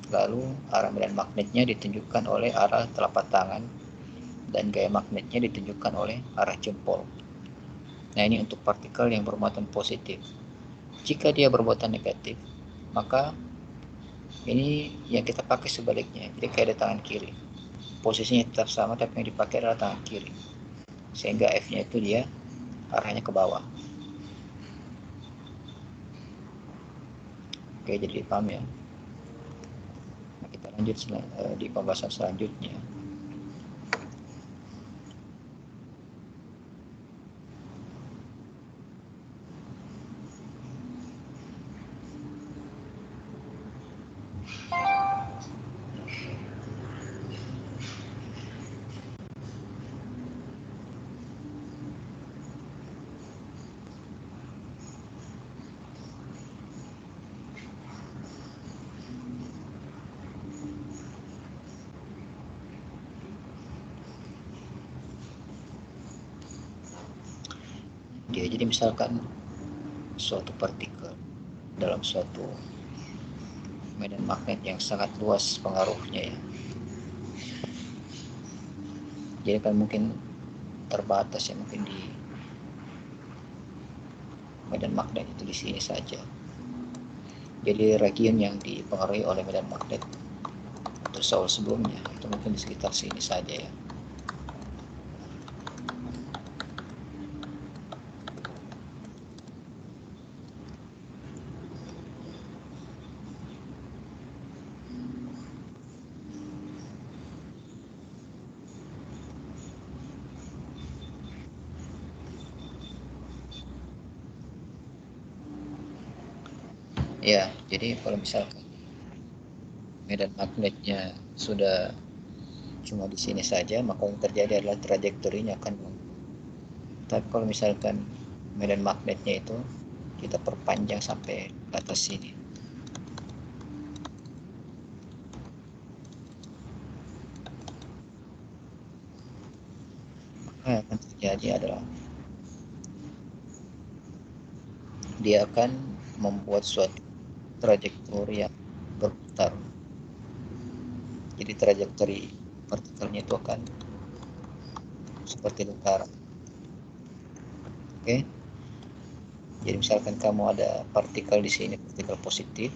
Lalu arah medan magnetnya ditunjukkan oleh arah telapak tangan dan gaya magnetnya ditunjukkan oleh arah jempol. Nah, ini untuk partikel yang bermuatan positif. Jika dia bermuatan negatif, maka ini yang kita pakai sebaliknya. Jadi kayak ada tangan kiri. Posisinya tetap sama, tapi yang dipakai adalah tangan kiri. Sehingga F-nya itu dia arahnya ke bawah. Oke, jadi paham ya. Nah, kita lanjut di pembahasan selanjutnya. Jadi misalkan suatu partikel dalam suatu medan magnet yang sangat luas pengaruhnya ya. Jadi kan mungkin terbatas ya, mungkin di medan magnet itu di sini saja. Jadi region yang dipengaruhi oleh medan magnet atau soul sebelumnya itu mungkin di sekitar sini saja ya. Ya, jadi kalau misalkan medan magnetnya sudah cuma di sini saja, maka yang terjadi adalah trajektorinya akan mundur. Tapi kalau misalkan medan magnetnya itu kita perpanjang sampai ke atas sini, maka yang akan terjadi adalah dia akan membuat suatu trajektori yang berputar. Jadi trajektori partikelnya itu akan seperti lingkaran. Oke. Jadi misalkan kamu ada partikel di sini, partikel positif,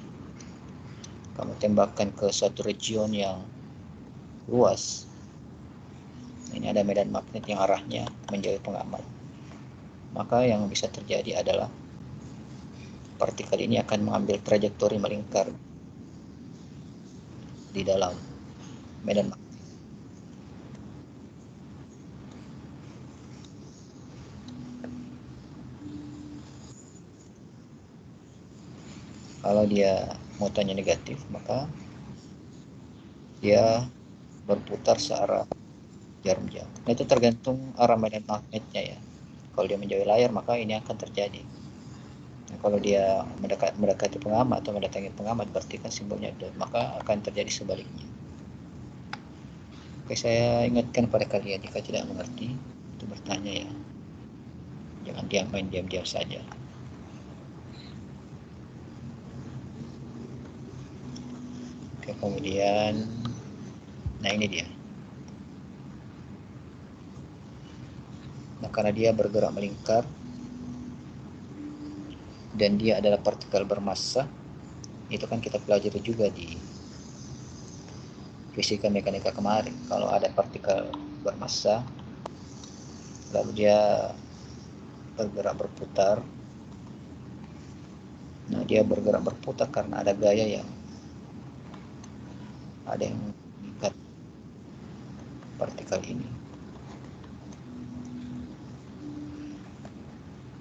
kamu tembakkan ke suatu region yang luas. Ini ada medan magnet yang arahnya menjauhi pengamat. Maka yang bisa terjadi adalah partikel ini akan mengambil trajektori melingkar di dalam medan magnet. Kalau dia muatannya negatif, maka dia berputar searah jarum jam. Nah, itu tergantung arah medan magnetnya ya. Kalau dia menjauhi layar, maka ini akan terjadi. Nah, kalau dia mendekati pengamat atau mendatangi pengamat, berarti kan simbolnya dot, maka akan terjadi sebaliknya. Oke, saya ingatkan pada kalian, jika tidak mengerti, itu bertanya ya. Jangan main diam-diam saja. Oke, kemudian, nah ini dia. Nah, karena dia bergerak melingkar, dan dia adalah partikel bermassa, itu kan kita pelajari juga di fisika mekanika kemarin. Kalau ada partikel bermassa, lalu dia bergerak berputar, nah dia bergerak berputar karena ada gaya yang mengikat partikel ini.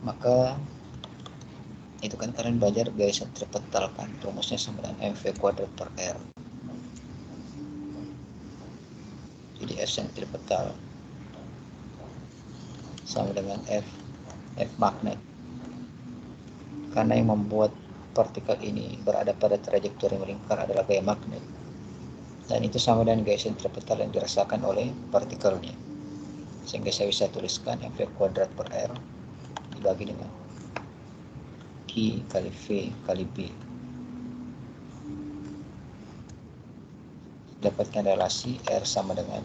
Maka itu kan kalian belajar gaya sentripetal kan, rumusnya sama dengan mv kuadrat per r. Jadi F sentripetal sama dengan F magnet, karena yang membuat partikel ini berada pada trajektori melingkar adalah gaya magnet, dan itu sama dengan gaya sentripetal yang dirasakan oleh partikelnya, sehingga saya bisa tuliskan mv kuadrat per r dibagi dengan Q kali V kali B. dapatkan relasi R sama dengan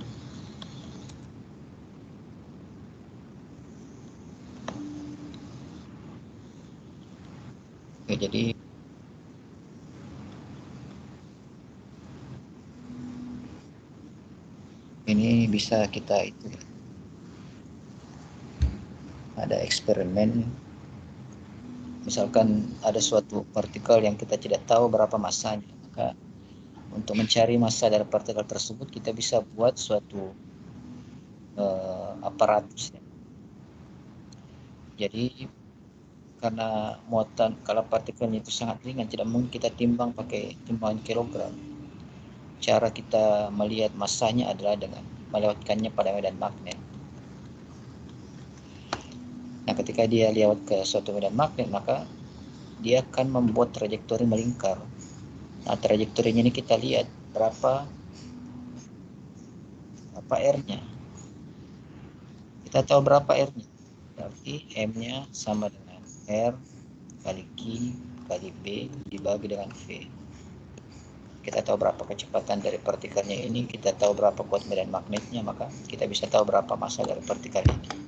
jadi ini bisa kita itu ada eksperimen, misalkan ada suatu partikel yang kita tidak tahu berapa massanya, maka untuk mencari massa dari partikel tersebut kita bisa buat suatu aparatus. Jadi karena muatan kalau partikelnya itu sangat ringan, tidak mungkin kita timbang pakai timbangan kilogram. Cara kita melihat massanya adalah dengan melewatkannya pada medan magnet. Nah, ketika dia lewat ke suatu medan magnet, maka dia akan membuat trajektori melingkar. Nah, trajektorinya ini kita lihat berapa R-nya. Kita tahu berapa R-nya. Berarti M-nya sama dengan R kali Q kali B dibagi dengan V. Kita tahu berapa kecepatan dari partikelnya ini, kita tahu berapa kuat medan magnetnya, maka kita bisa tahu berapa massa dari partikel ini.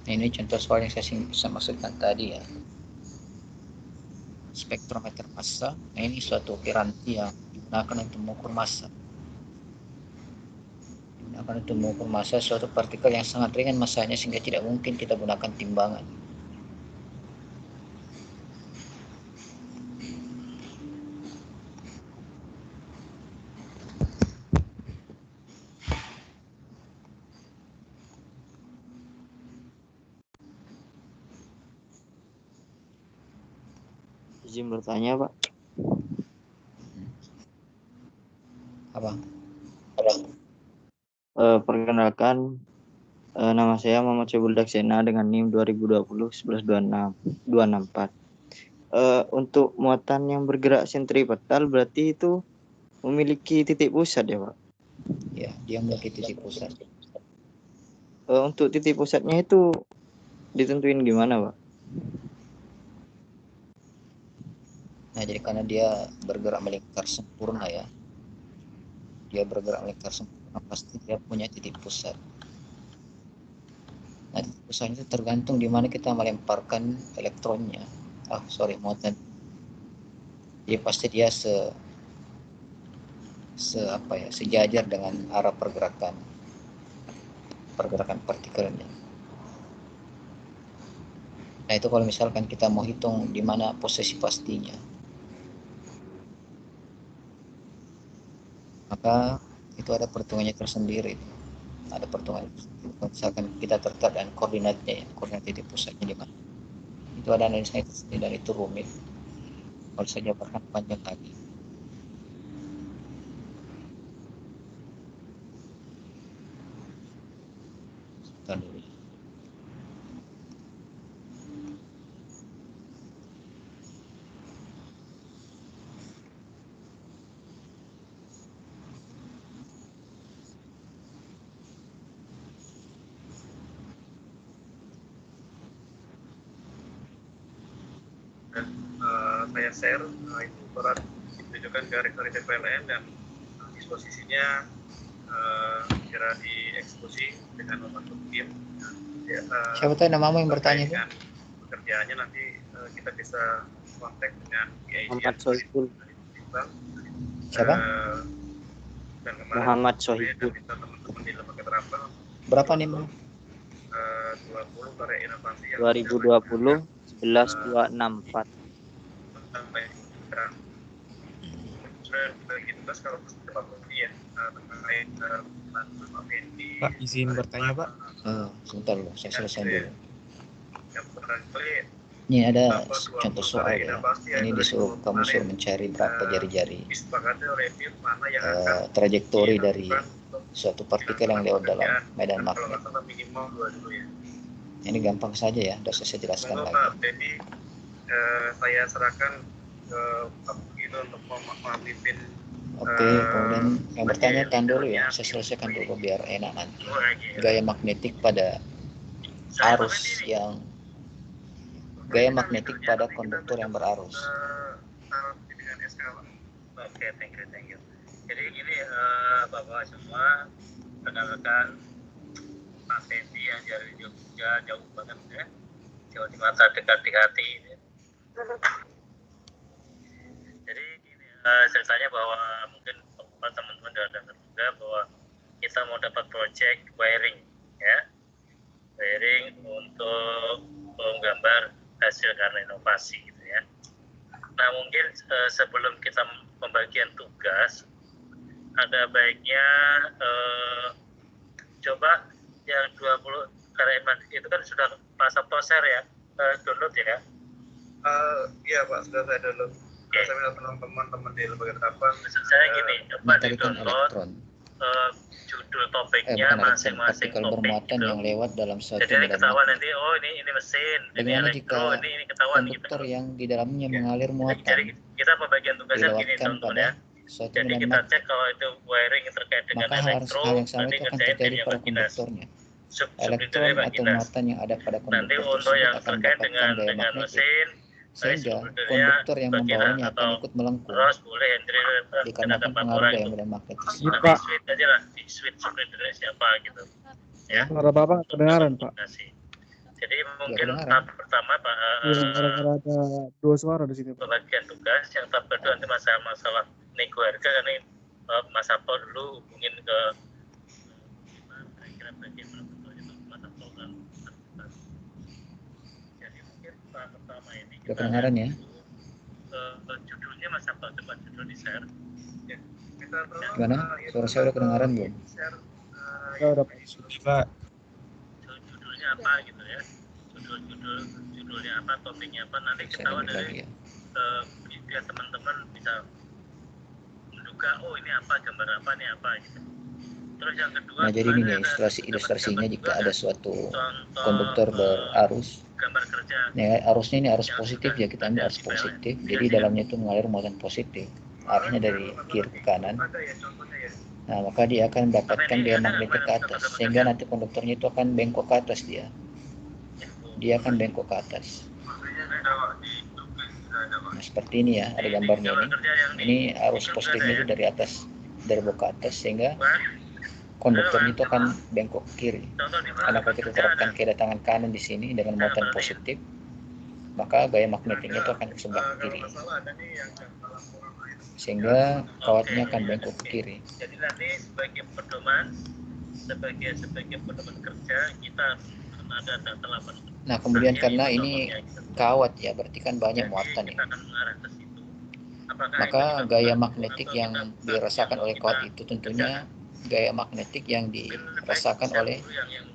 Nah, ini contoh soal yang saya maksudkan tadi ya. Spektrometer massa. Nah, ini suatu piranti yang digunakan untuk mengukur massa. Digunakan untuk mengukur massa suatu partikel yang sangat ringan massanya sehingga tidak mungkin kita gunakan timbangan. Izin bertanya, Pak. Apa? Perkenalkan, nama saya Muhammad Syabul Daksena dengan NIM 2020-1126-264. Untuk muatan yang bergerak sentripetal berarti itu memiliki titik pusat ya, Pak? Ya, dia memiliki titik pusat. Untuk titik pusatnya itu ditentuin gimana, Pak? Nah, jadi karena dia bergerak melingkar sempurna ya. Dia bergerak melingkar sempurna, pasti dia punya titik pusat. Nah, titik pusat itu tergantung di mana kita melemparkan elektronnya. Muatan. Jadi pasti dia sejajar dengan arah pergerakan partikelnya. Nah, itu kalau misalkan kita mau hitung di mana posisi pastinya, maka itu ada perhitungannya tersendiri. Ada perhitungan. Misalkan kita tertarik dengan koordinatnya, ya, koordinat titik pusatnya di mana. Itu ada analisanya tersendiri dan itu rumit. Kalau saya jabarkan panjang lagi. Sebentar dulu. Dan saya share itu berat ditunjukkan garis-garis PLN dan disposisinya kira dieksekusi dengan membentuk tim. Siapa tahu namamu yang bertanya itu? Pekerjaannya nanti kita bisa kontak dengan Muhammad Sohibul. Siapa? Dan kemarin Muhammad Sohibul. Kita teman-teman di lembaga terapan. Berapa nih, Bang? 20 karya inovasi yang 2020 11-264. tentang baik sudah gitu terus kalau cepat ya terkait Pak, izin bertanya, Pak. Sebentar dulu, saya selesai dulu. Yang barangkali Ini ada contoh soal ya. Ini disuruh kamu suruh mencari berapa jari-jari disepakati oleh tim mana yang trajektori dari suatu partikel yang lewat dalam medan kalau magnet. nggak salah minimal 2 dulu ya. Ini gampang saja ya, tidak usah saya jelaskan Bapak, lagi. Pak Benny, saya serahkan ke Pak Gino untuk memimpin. Oke, kemudian yang bertanya tahan dulu ya, saya selesaikan dulu biar enak nanti. Gaya magnetik pada arus yang gaya magnetik pada konduktor yang berarus. Oke, thank you. Jadi gini, Bapak semua, rekan-rekan Pak Fendi yang dari Jogja, jauh banget ya, jauh di mata, dekat di hati. Jadi gini, ceritanya bahwa mungkin teman-teman sudah dengar juga bahwa kita mau dapat project wiring, ya, wiring untuk menggambar hasil karena inovasi, gitu ya. Nah mungkin sebelum kita pembagian tugas, ada baiknya coba yang 20 karena itu kan sudah pasang poster ya, download ya. Iya Pak, sudah saya download. Okay. Saya minta tolong teman-teman di lembaga terapan. Maksud saya gini, coba di download judul topiknya masing-masing partikel topik bermuatan gitu. yang lewat dalam suatu Jadi medan ketahuan magnet. nanti, oh ini mesin, Bagaimana ini jika elektro, ini ketahuan konduktor gitu. yang di dalamnya mengalir muatan Jadi kita pembagian tugasnya gini dilewatkan teman-teman pada ya. suatu Jadi medan kita magnet? cek kalau itu wiring terkait dengan Maka elektro, hal yang sama nanti itu akan ngerjain terjadi timnya pada Bang Ginas. konduktornya. Subdividernya Elektron Bang atau Ginas. muatan yang ada pada Nanti konduktor untuk tersebut yang akan terkait mendapatkan gaya dengan magnetik, mesin, sehingga subdividernya konduktor yang Bang Ginas membawanya akan atau ikut melengkung Ros boleh Hendry ada dikarenakan 4 pengaruh orang gaya itu. medan magnet Iya, tersebut. Nanti Pak. switch aja lah, di switch subdividernya siapa gitu. Ya. Suara Bapak nggak kedengaran, Pak. Jadi mungkin kedengaran. tahap pertama Pak, Iya, gara-gara ada dua suara di sini, Pak. pembagian tugas. Yang tahap kedua nanti masalah nego harga kan ini Mas Apol dulu hubungin ke kira-kira bagian berapa itu Mas Apol kan. Jadi mungkin tahap pertama ini Udah kedengaran ya? judulnya Mas Apol, coba judul di share. Ya, kita Gimana? Suara saya udah kedengaran belum? share, Ya, udah, Pak. Pak. judulnya apa gitu ya, judulnya apa, topiknya apa, nanti Saya ketahuan edit lagi dari ya. biar teman-teman bisa menduga, oh ini apa, gambar apa, ini apa gitu. Terus yang kedua, Nah, jadi gini ilustrasinya jika ada suatu konduktor berarus. gambar kerja. Nah, arusnya ini arus positif ya, kita ambil arus positif. Jadi dalamnya itu mengalir muatan positif. Arahnya dari kiri ke kanan. Ada ya contohnya ya. Nah, maka dia akan mendapatkan gaya magnetik ke atas, sehingga nanti konduktornya itu akan bengkok ke atas dia. Dia akan bengkok ke atas. Nah, seperti ini ya, ada gambarnya ini. Ini arus positifnya itu dari atas, dari bawah ke atas, sehingga konduktornya itu akan bengkok ke kiri. Karena kalau kita terapkan kedatangan kanan di sini dengan muatan positif, maka gaya magnetiknya itu akan ke sebelah kiri, sehingga kawatnya akan bengkok ke kiri. Jadi nanti sebagai pedoman kerja kita ada data lapan. Nah, kemudian karena ini kawat ya, berarti kan banyak muatan ya. Maka gaya magnetik yang dirasakan oleh kawat itu tentunya gaya magnetik yang dirasakan oleh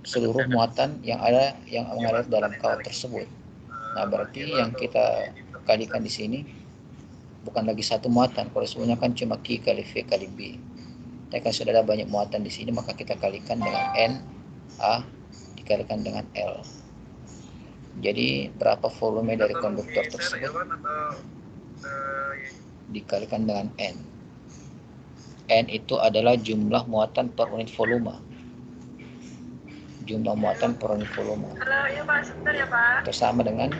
seluruh muatan yang ada yang mengalir dalam kawat tersebut. Nah, berarti yang kita kalikan di sini bukan lagi satu muatan. Kalau sebelumnya kan cuma Q kali V kali B. Tapi kan sudah ada banyak muatan di sini, maka kita kalikan dengan N, A dikalikan dengan L. Jadi berapa volume dari konduktor tersebut dikalikan dengan N. N itu adalah jumlah muatan per unit volume. Jumlah muatan per unit volume. Halo, ya Pak, sebentar ya Pak. Itu sama dengan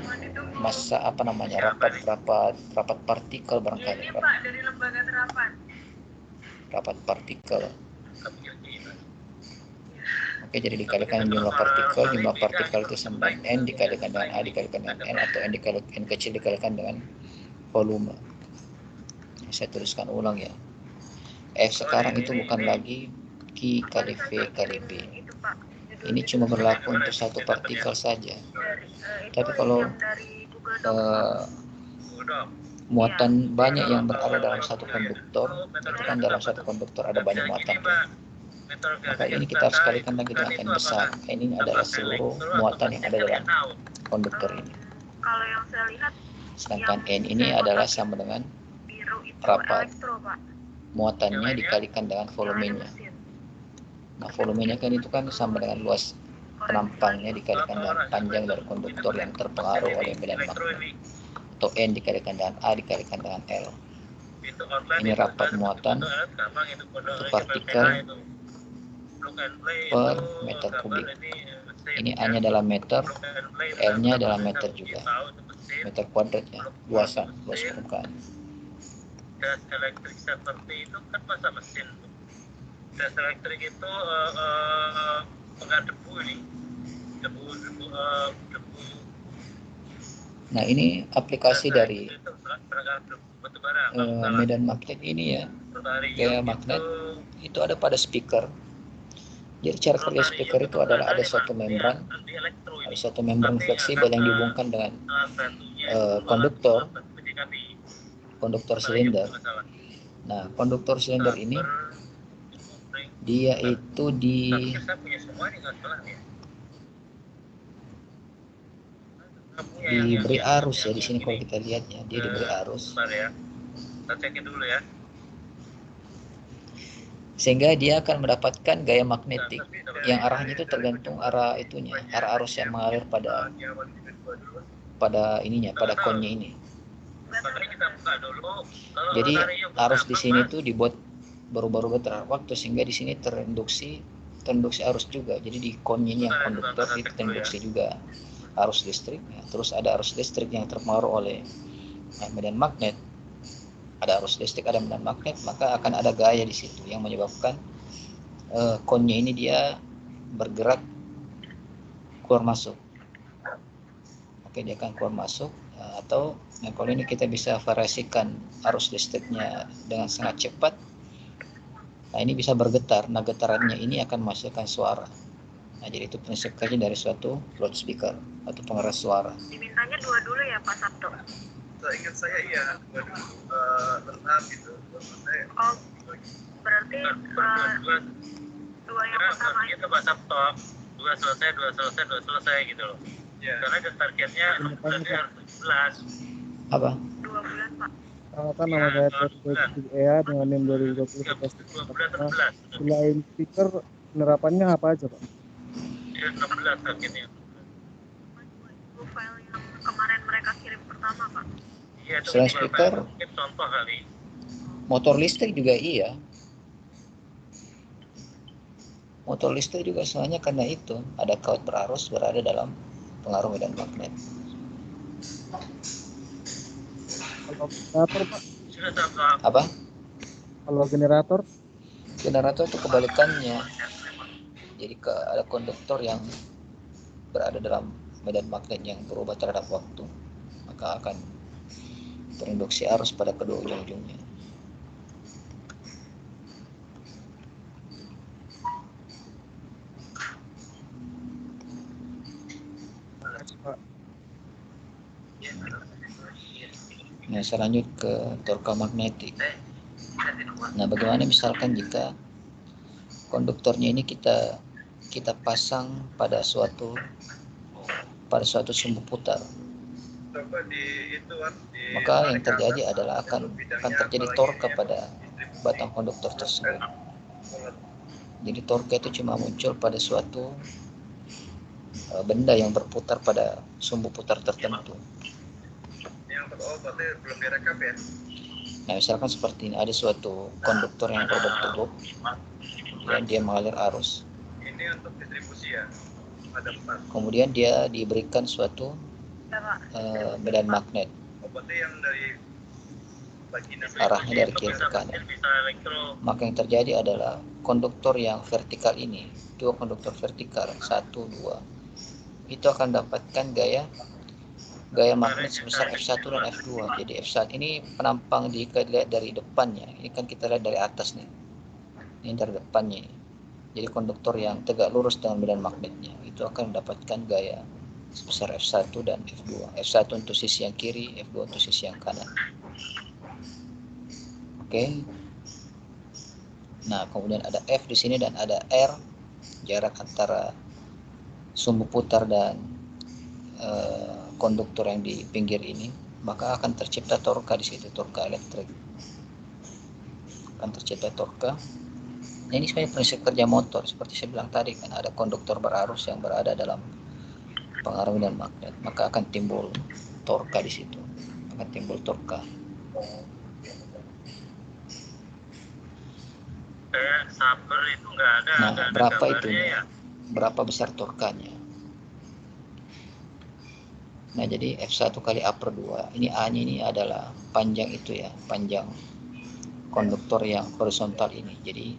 massa rapat partikel Ya, barangkali. ini Pak dari lembaga terapan. Rapat partikel. Oke, jadi dikalikan jumlah partikel itu sama N dikalikan dengan A dikalikan dengan N, atau N kecil dikalikan dengan volume. Saya tuliskan ulang ya. F sekarang itu bukan lagi Q kali V kali B. Itu Pak. Ini cuma berlaku untuk satu partikel saja. Tapi kalau muatan banyak yang berada dalam satu konduktor, itu kan dalam satu konduktor ada banyak muatan. Maka ini kita harus kalikan lagi dengan N besar. N ini adalah seluruh muatan yang ada dalam konduktor ini. Kalau yang saya lihat, Sedangkan N ini adalah sama dengan biru itu rapat elektro Pak. muatannya dikalikan dengan volumenya. Nah, volumenya kan itu kan sama dengan luas penampangnya dikalikan dengan panjang dari konduktor yang terpengaruh oleh medan magnet, atau N dikalikan dengan A dikalikan dengan L. Ini rapat muatan untuk partikel per meter kubik. Ini A-nya dalam meter, L-nya dalam meter juga, meter kuadrat ya, luasan, luas permukaan. Gas elektrik seperti itu kan masa mesin. Gas elektrik itu pekat debu ini, debu. Nah, ini aplikasi dari medan magnet ini ya, gaya magnet itu ada pada speaker. Jadi cara kerja speaker itu adalah ada suatu membran fleksibel yang dihubungkan dengan konduktor silinder. Nah, konduktor silinder ini dia itu diberi arus ya di sini kalau kita lihat ya, dia diberi arus. Kita cekin dulu ya. Sehingga dia akan mendapatkan gaya magnetik yang arahnya itu tergantung arah itunya, arah arus yang mengalir pada ininya, pada konnya ini. Jadi arus di sini tuh dibuat baru-baru terhadap waktu, sehingga di sini terinduksi arus juga. Jadi di konnya ini yang konduktor itu terinduksi juga arus listrik. Ya. Terus ada arus listrik yang terpengaruh oleh medan magnet. Ada arus listrik, ada medan magnet, maka akan ada gaya di situ yang menyebabkan konnya ini dia bergerak keluar masuk. Oke, dia akan keluar masuk atau kalau ini kita bisa variasikan arus listriknya dengan sangat cepat. Nah, ini bisa bergetar. Nah, getarannya ini akan menghasilkan suara. Nah, jadi itu prinsip kerja dari suatu loudspeaker atau pengeras suara. Dimintanya 2 dulu ya Pak Sabto? Ingat saya iya, 2 dulu. Lengkap gitu. Oh, berarti 2 yang pertama itu Pak Sabto. 2 selesai gitu loh. Ya. Karena targetnya berarti harus 17. Apa? 2 bulan Pak. Peralatan nama saya EA dengan NIM 2020. Selain speaker, penerapannya apa aja Pak? 16 targetnya. File yang kemarin mereka kirim pertama Pak. Iya, selain speaker, mungkin contoh kali. Motor listrik juga iya. Motor listrik juga soalnya karena itu ada kaut berarus berada dalam pengaruh medan magnet. Kalau generator Pak? Apa? Kalau generator? Generator itu kebalikannya. Jadi ada konduktor yang berada dalam medan magnet yang berubah terhadap waktu, maka akan terinduksi arus pada kedua ujung-ujungnya. Nah, saya lanjut ke torka magnetik. Nah, bagaimana misalkan jika konduktornya ini kita pasang pada suatu sumbu putar, maka yang terjadi adalah akan terjadi torka pada batang konduktor tersebut. Jadi torka itu cuma muncul pada suatu benda yang berputar pada sumbu putar tertentu. Nah, misalkan seperti ini, ada suatu konduktor yang berbentuk loop, kemudian dia mengalir arus. Ini untuk distribusi ya, ada 4. Kemudian dia diberikan suatu medan magnet. Arahnya dari kiri ke kanan. Maka yang terjadi adalah konduktor yang vertikal ini, 2 konduktor vertikal, 1, 2, itu akan dapatkan gaya magnet sebesar F1 dan F2. Jadi F1 ini penampang dilihat dari depannya. Ini kan kita lihat dari atas nih. Ini dari depannya. Jadi konduktor yang tegak lurus dengan medan magnetnya itu akan mendapatkan gaya sebesar F1 dan F2. F1 untuk sisi yang kiri, F2 untuk sisi yang kanan. Oke. Nah, kemudian ada F di sini dan ada R, jarak antara sumbu putar dan konduktor yang di pinggir ini, maka akan tercipta torka di situ, torka elektrik. Akan tercipta torka Nah, ini sebenarnya prinsip kerja motor seperti saya bilang tadi kan, ada konduktor berarus yang berada dalam pengaruh dan magnet, maka akan timbul torka di situ, akan timbul torka. Kayak saber itu nggak ada. Nah, nggak ada berapa gambarnya itunya? ya? Berapa besar torkanya? Nah, jadi F1 kali A per 2. Ini A-nya ini adalah panjang itu ya, panjang konduktor yang horizontal ini. Jadi,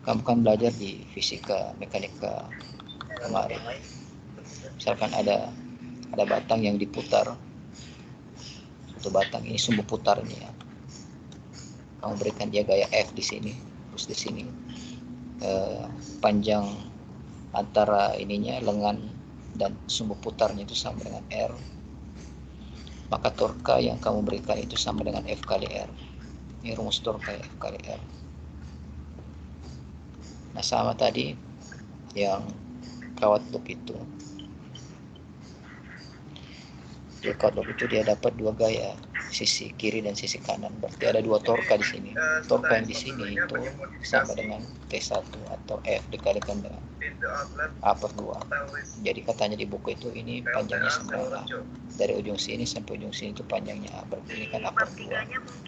kamu kan belajar di fisika, mekanika kemarin. Misalkan ada batang yang diputar. Satu batang ini sumbu putarnya ya. Kamu berikan dia gaya F di sini, terus di sini panjang antara ininya lengan dan sumbu putarnya itu sama dengan R, maka torka yang kamu berikan itu sama dengan F kali R. Ini rumus torka F kali R. Nah, sama tadi yang kawat loop itu. Di kawat loop itu dia dapat dua gaya, sisi kiri dan sisi kanan. Berarti ada dua torka di sini. Torka yang di sini itu sama dengan T1 atau F dikalikan dengan A per 2. Jadi katanya di buku itu ini panjangnya sama A. Dari ujung sini sampai ujung sini itu panjangnya A. Berarti ini kan A per 2.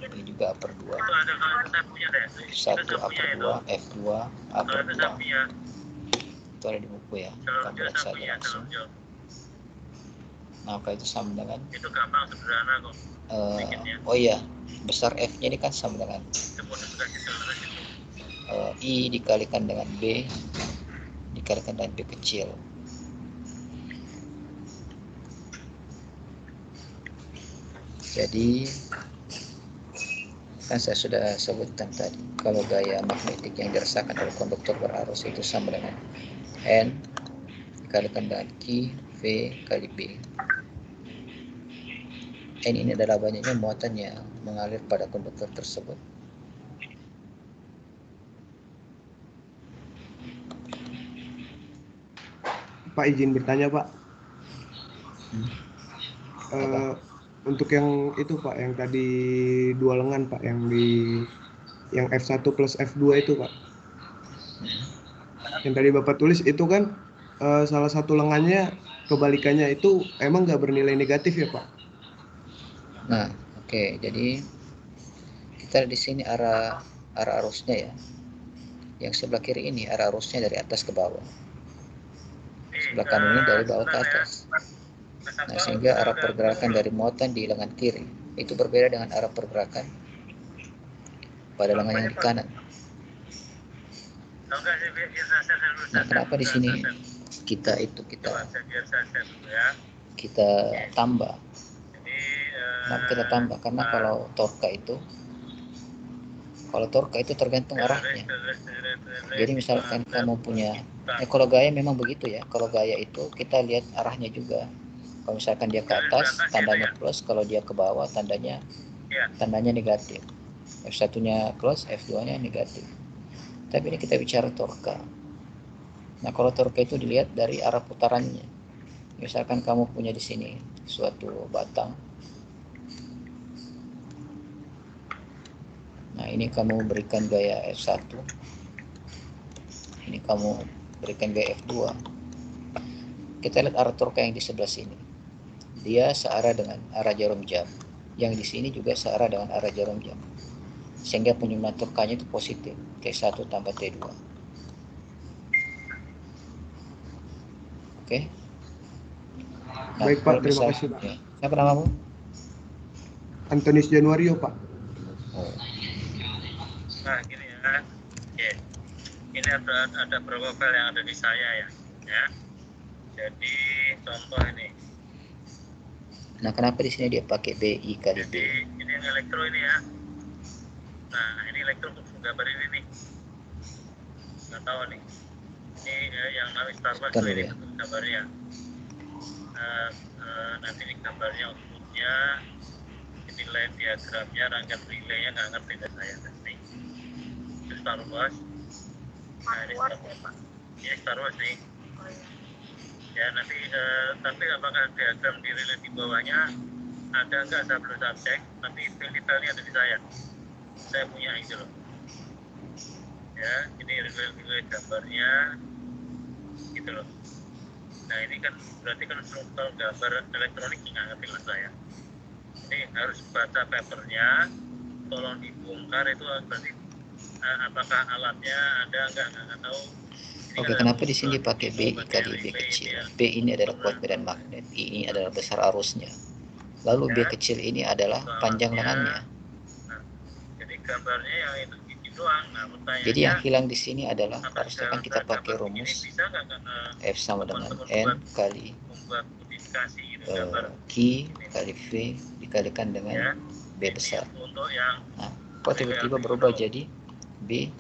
Ini juga A per 2. Itu ada kalau saya punya deh. 1 A per 2, F2, A per 2. Itu ada di buku ya. Kamu lihat saja langsung. Nah, maka itu sama dengan itu gampang sederhana kok. Oh iya, besar F-nya ini kan sama dengan I dikalikan dengan B dikalikan dengan B kecil. Jadi kan saya sudah sebutkan tadi, kalau gaya magnetik yang dirasakan oleh konduktor berarus itu sama dengan N dikalikan dengan Q V kali B. N ini adalah banyaknya muatan yang mengalir pada konduktor tersebut. Pak, izin bertanya, Pak. Untuk yang itu, Pak, yang tadi dua lengan, Pak, yang F1 plus F2 itu, Pak. Yang tadi Bapak tulis itu kan salah satu lengannya kebalikannya itu emang nggak bernilai negatif ya, Pak? Nah, oke. Jadi kita di sini arah arusnya ya. Yang sebelah kiri ini arah arusnya dari atas ke bawah. Sebelah kanan ini dari bawah ke atas. Nah, sehingga arah pergerakan dari muatan di lengan kiri itu berbeda dengan arah pergerakan pada lengan yang di kanan. Nah, kenapa di sini kita tambah? Kenapa kita tambah? Karena kalau torka itu tergantung arahnya. Jadi misalkan kamu punya, kalau gaya memang begitu ya. Kalau gaya itu kita lihat arahnya juga. Kalau misalkan dia ke atas, tandanya plus. Kalau dia ke bawah, tandanya negatif. F1-nya plus, F2-nya negatif. Tapi ini kita bicara torka. Nah, kalau torka itu dilihat dari arah putarannya. Misalkan kamu punya di sini suatu batang. Nah, ini kamu berikan gaya F1. Ini kamu berikan gaya F2. Kita lihat arah torka yang di sebelah sini. Dia searah dengan arah jarum jam. Yang di sini juga searah dengan arah jarum jam. Sehingga penyumbang torkanya itu positif. T1 tambah T2. Oke. Nah, baik, Pak. Terima kasih, Pak. Ya. Siapa namamu? Antonius Januario, Pak. Oh. Nah, gini ya. Oke. Ini ada beberapa file yang ada di saya ya. Jadi contoh ini. Nah, kenapa di sini dia pakai BI kali B? Jadi ini elektro ini ya. Nah, ini elektro gambar ini nih. Nggak tahu nih. Ini yang namanya Star Wars ini ya. Gambarnya. Nanti ini gambarnya outputnya, ini line diagramnya, rangkaian relaynya nggak ngerti deh saya nih. Itu Star Wars. Nah, ini Star Wars. Ini Star Wars nih. Ya nanti tapi apakah diagram di relay di bawahnya ada nggak saya belum cek, nanti detailnya ada di saya punya itu loh ya, ini relay gambarnya gitu loh. Nah ini kan berarti kan struktur gambar elektronik nggak ngerti lah saya. Ini harus baca papernya, tolong dibongkar itu berarti apakah alatnya ada nggak tahu. Oke, kenapa di sini dipakai B kali B kecil? B ini adalah kuat medan magnet, I ini adalah besar arusnya. Lalu B kecil ini adalah panjang lengannya. Nah, jadi gambarnya yang itu doang. Nah, jadi yang hilang di sini adalah harusnya kan kita pakai rumus F sama dengan N kali Q kali V dikalikan dengan B besar. Nah, kok tiba-tiba berubah jadi B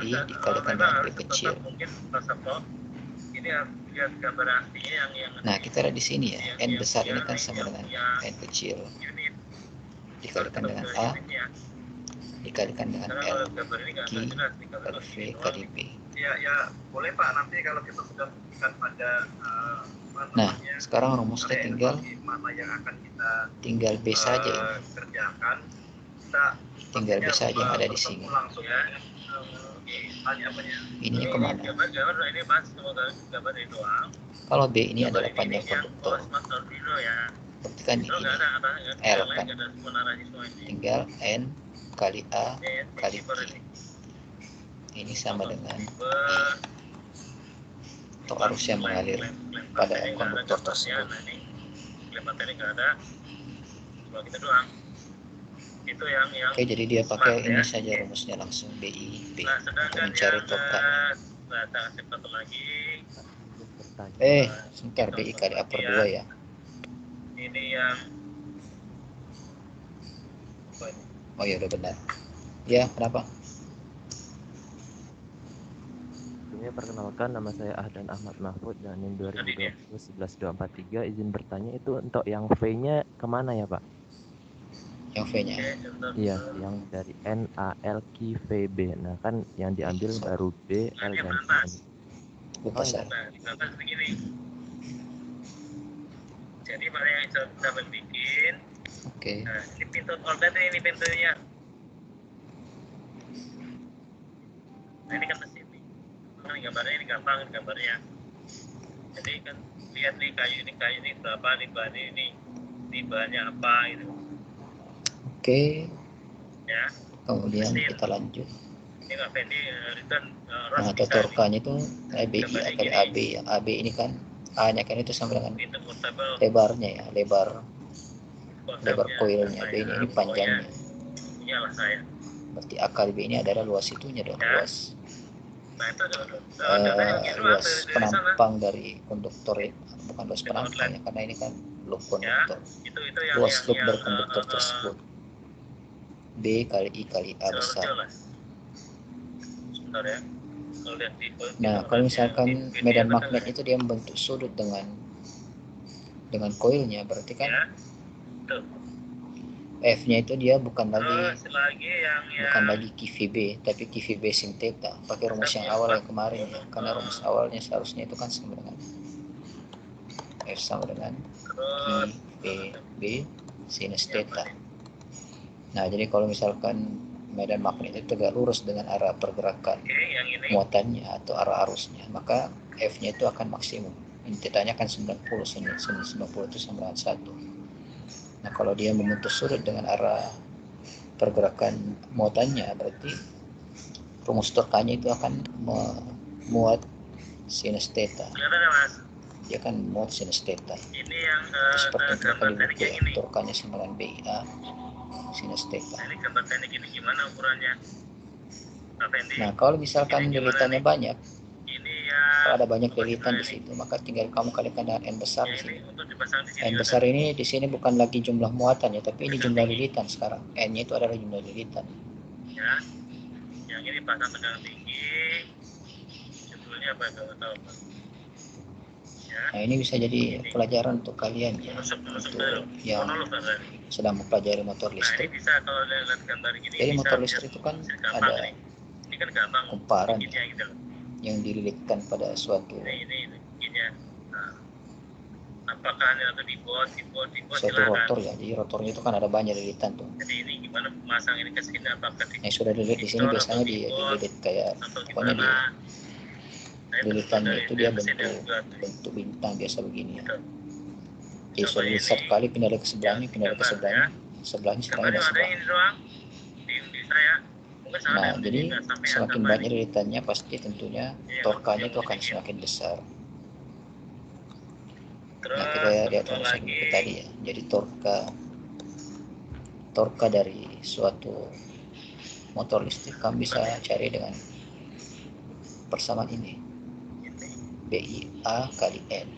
I dikalikan dengan B kecil. Nah, kita lihat di sini ya, N besar ini kan sama dengan N kecil dikalikan dengan A dikalikan dengan L Q kali V kali B. Ya boleh Pak, nanti kalau kita sudah buktikan pada nah, sekarang rumusnya tinggal B saja ini. Kerjakan, tinggal B saja yang ada di sini. Ininya kemana? Kalau B ini adalah panjang konduktor, berarti kan ini L kan, tinggal N kali A kali Q. Ini sama dengan I atau arus yang mengalir pada konduktor tersebut. Oke, jadi dia pakai ini saja rumusnya langsung BI B untuk mencari torkanya. Sebentar, BI kali A per 2 ya. Ini yang oh ya udah benar. Ya, kenapa? Perkenalkan, nama saya Ahdan Ahmad Mahfud dan NIM 2020-11243. Izin bertanya, itu untuk yang V-nya kemana ya Pak? Yang V-nya? Iya, yang dari N, A, L, Q, V, B. Nah kan yang diambil baru B, L, dan N. Lupa saya. Jadi mana yang sudah bikin? Oke. Nah, ini pintu outlet ini pintunya. Nah ini kan mesin. Kan gambarnya ini gampang gambarnya. Jadi kan lihat nih kayu ini berapa nih bahan ini bahannya apa itu. Oke. Ya. Kemudian kita lanjut. Ini Pak Fendi return nah, atau torkanya itu BI kali AB ya. AB ini kan A-nya kan itu sama dengan lebarnya ya, lebar koilnya. B ini panjangnya. Iyalah saya. Berarti A kali B ini adalah luas itunya dong, ya. luas. Luas penampang dari konduktor ya, bukan luas penampang ya, karena ini kan loop konduktor. Luas loop dari konduktor tersebut. B kali I kali A besar. Nah, kalau misalkan medan magnet itu dia membentuk sudut dengan koilnya, berarti kan F-nya itu dia bukan lagi QVB, tapi QVB sin theta. Pakai rumus yang awal yang kemarin ya, karena rumus awalnya seharusnya itu kan sama dengan F sama dengan QVB sinus theta. Nah, jadi kalau misalkan medan magnet itu tegak lurus dengan arah pergerakan muatannya atau arah arusnya, maka F-nya itu akan maksimum. Ini theta-nya kan 90 itu sama dengan 1. Nah, kalau dia membentuk sudut dengan arah pergerakan muatannya, berarti rumus torkanya itu akan memuat sinus theta. Dia akan memuat sinus theta. Ini yang seperti yang tadi buku ya, torkanya sama dengan BIA sinus theta. Ini gambar teknik ini gimana ukurannya? Nah, kalau misalkan lilitannya banyak, kalau ada banyak lilitan di ini. situ, maka tinggal kamu kalikan dengan N besar di sini. N besar ini di sini bukan lagi jumlah muatan ya, tapi ini jumlah lilitan sekarang. N-nya itu adalah jumlah lilitan. Ya, yang ini pasang tegangan tinggi. Judulnya apa itu? Tahu Pak? Ya. Nah, ini bisa jadi pelajaran untuk kalian ya, untuk yang sedang mempelajari motor listrik. Nah, ini bisa kalau lihat gambar gini. Jadi motor listrik itu kan ada ini kan gampang kumparan ya, gitu. yang dililitkan pada suatu apakah hanya atau di bot suatu silakan. rotor ya. Jadi rotornya itu kan ada banyak lilitan tuh. Jadi ini gimana memasang ini ke sini, apakah di Yang sudah dililit di sini biasanya dililit kayak atau pokoknya di gimana? lilitannya itu dia bentuk bintang biasa begini ya. Jadi sudah dililit satu kali, pindah ke sebelahnya, sebelahnya setelahnya Gambarnya ada sebelah. ini doang di saya. Mungkin salah Nah, yang jadi nggak sampai yang semakin gambar banyak lilitannya pasti tentunya torkanya itu akan semakin besar. Terus Nah, kita lihat satu rumus lagi. tadi ya. Jadi torka dari suatu motor listrik kamu bisa cari dengan persamaan ini. BIA kali N.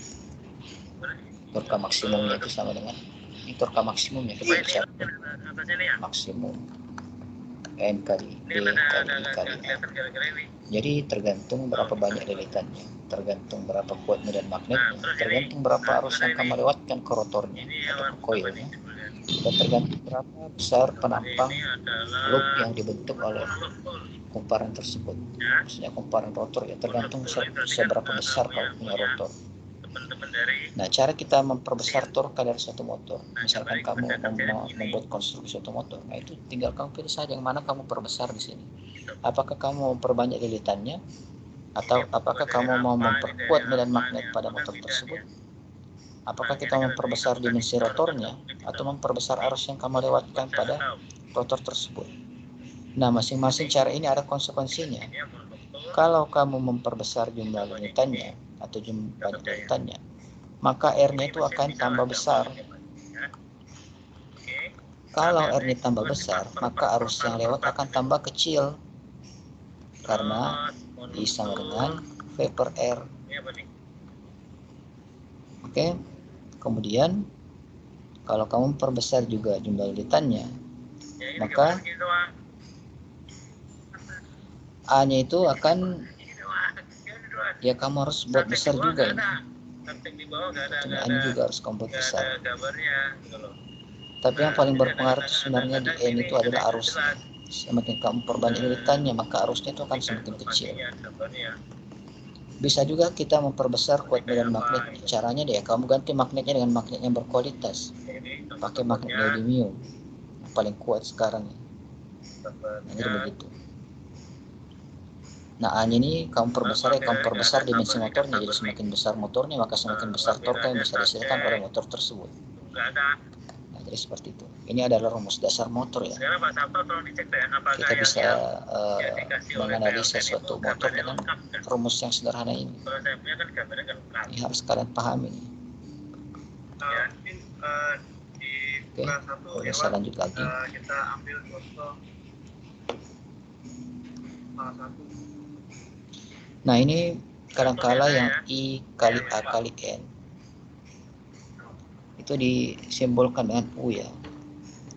Torka maksimumnya itu sama dengan ini torka maksimumnya kita bisa Atasnya nih ya. maksimum N kali D Ini kali ada I kali N. kelihatan kira-kira ini. Jadi tergantung berapa banyak lilitannya, tergantung berapa kuat medan magnetnya, tergantung berapa arus yang kamu lewatkan ke rotornya atau ke koilnya, dan tergantung berapa besar penampang loop yang dibentuk oleh kumparan tersebut. Maksudnya kumparan rotor ya, tergantung seberapa besar kalau punya rotor. Nah, cara kita memperbesar torka dari suatu motor, misalkan kamu membuat konstruksi suatu motor, nah itu tinggal kamu pilih saja yang mana kamu perbesar di sini. Apakah kamu mau memperbanyak lilitannya, atau apakah kamu mau memperkuat medan magnet pada motor tersebut? Apakah kita memperbesar dimensi rotornya, atau memperbesar arus yang kamu lewatkan pada rotor tersebut? Nah, masing-masing cara ini ada konsekuensinya. Kalau kamu memperbesar jumlah lilitannya atau jumlah banyak lilitannya, maka R-nya itu akan tambah besar. Kalau R-nya tambah besar, maka arus yang lewat akan tambah kecil karena I sama dengan V per R. Oke. Kemudian kalau kamu memperbesar juga jumlah lilitannya, maka A-nya itu akan, ya kamu harus buat besar juga ini. A-nya juga harus kamu buat besar. Tapi yang paling berpengaruh sebenarnya di N itu adalah arusnya. Semakin kamu perbanyak lilitannya, maka arusnya itu akan semakin kecil. Bisa juga kita memperbesar kuat medan magnet. Caranya deh, kamu ganti magnetnya dengan magnet yang berkualitas. Pakai magnet neodymium, yang paling kuat sekarang. Nah, jadi begitu. Nah, A-nya ini kamu perbesar dimensi motornya. Jadi semakin besar motornya, maka semakin besar torka yang bisa dihasilkan oleh motor tersebut. Nah, jadi seperti itu. Ini adalah rumus dasar motor ya. Kita bisa menganalisa suatu motor dengan rumus yang sederhana ini. Ini harus kalian pahami. Oke, bisa lanjut lagi. Kita ambil contoh salah satu. Nah, ini kadangkala yang I kali A kali N itu disimbolkan dengan U ya.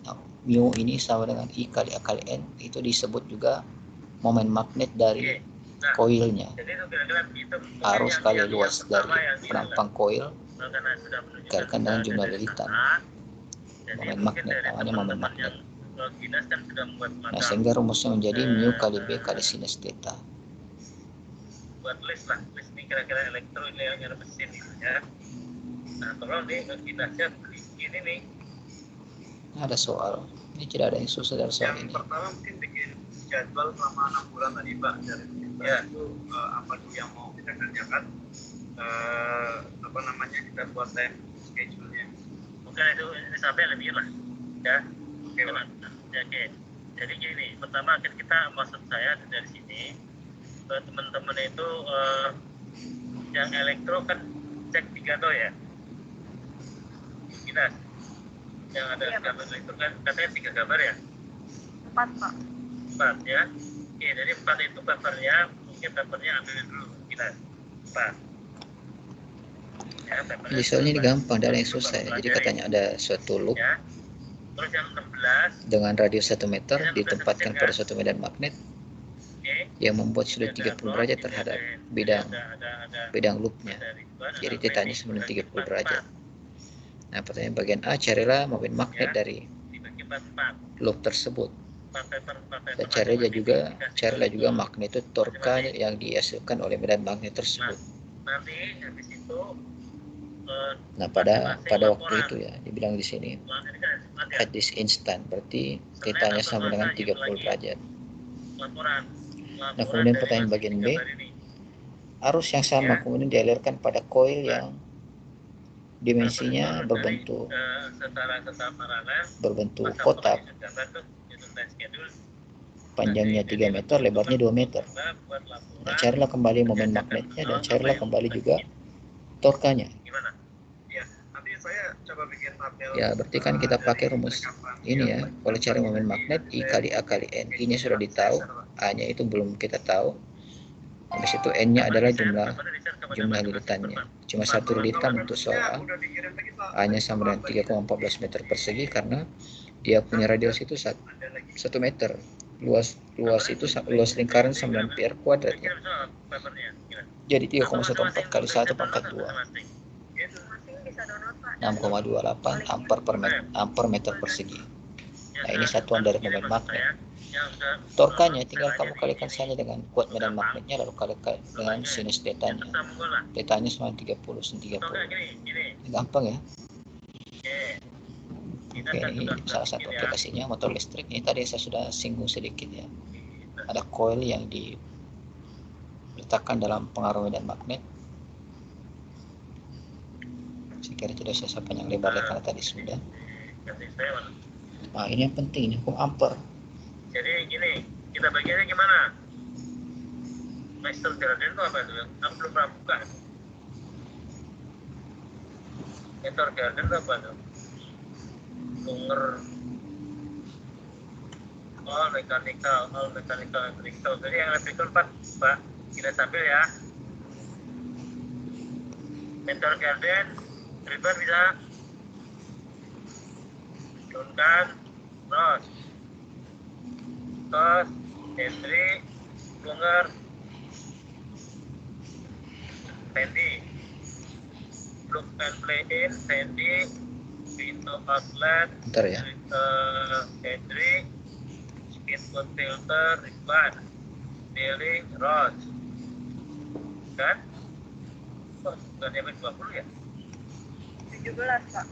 Nah, mu ini sama dengan I kali A kali N, itu disebut juga momen magnet dari koilnya. Arus kali luas dari penampang koil dikalikan dengan jumlah lilitan. Momen magnet, namanya momen magnet. Nah, sehingga rumusnya menjadi mu kali B kali sinus theta. Buat list ini kira-kira elektro ini yang ada mesin gitu ya. Nah, tolong nih dinasnya ini nih. Ada soal. Ini tidak ada yang susah dari soal Yang ini. pertama mungkin bikin jadwal selama 6 bulan tadi Pak, dari kita itu apa dulu yang mau kita kerjakan, kita buat time schedule-nya. Mungkin itu ini sampai lebih lah ya. Oke. Jadi gini, pertama kita maksud saya dari sini teman-teman itu yang elektro kan cek 3 do ya. Kinas. Yang ada gambar elektro kan katanya 3 gambar ya? 4 Pak. 4 ya. Oke, jadi 4 itu papernya, mungkin papernya ambil dulu Kinas. 4. Ya, Jadi soalnya ini gampang, ada yang susah ya. Jadi katanya ada suatu loop ya. Terus yang 16 dengan radius 1 meter ditempatkan pada suatu medan magnet yang membuat sudut 30 derajat terhadap bidang loopnya. Jadi theta-nya sama dengan 30 derajat. Nah, pertanyaan bagian A, carilah momen magnet dari loop tersebut. Dan carilah juga magnitud torka yang dihasilkan oleh medan magnet tersebut. Nanti habis itu Nah, pada waktu itu ya dibilang di sini at this instant, berarti theta-nya sama dengan 30 derajat. Nah, kemudian pertanyaan bagian B, arus yang sama kemudian dialirkan pada koil yang dimensinya berbentuk kotak, panjangnya 3 meter, lebarnya 2 meter. Nah, carilah kembali momen magnetnya dan carilah kembali juga torkanya. Ya, berarti kan kita pakai rumus ini ya. Kalau cari momen magnet, I kali A kali N. I-nya sudah ditahu, A-nya itu belum kita tahu. Habis itu N-nya adalah jumlah lilitannya. Cuma satu lilitan untuk soal A. A-nya sama dengan 3,14 meter persegi karena dia punya radius itu 1 meter. Luas lingkaran 9 pi kuadrat ya. Jadi 3,14 kali 1 pangkat 2. 6,28 ampere meter persegi. Nah, ini satuan dari momen magnet. Torkanya tinggal kamu kalikan saja dengan kuat medan magnetnya, lalu kalikan dengan sinus tetanya. Tetanya sama 30 sin 30. Gampang ya. Oke, ini salah satu aplikasinya motor listrik. Ini tadi saya sudah singgung sedikit ya. Ada coil yang diletakkan dalam pengaruh medan magnet. Saya kira tidak saya sampaikan yang lebar karena tadi sudah. Nah, ini yang penting, ini hukum ampere. Jadi gini, kita bagiannya gimana? Master Garden itu apa itu? Aku belum pernah buka. Master Garden itu apa itu? Lunger, all mechanical. Jadi yang electrical Pak, kita sambil ya. Master Garden, ribbon bisa turunkan, terus Henry, Lunger, Sandy, plug and play in, Sandy, pintu outlet, Bentar ya. Henry, skin filter, ribbon, nailing, rod, kan? Oh, bukan sampai 20 ya? 17 Pak.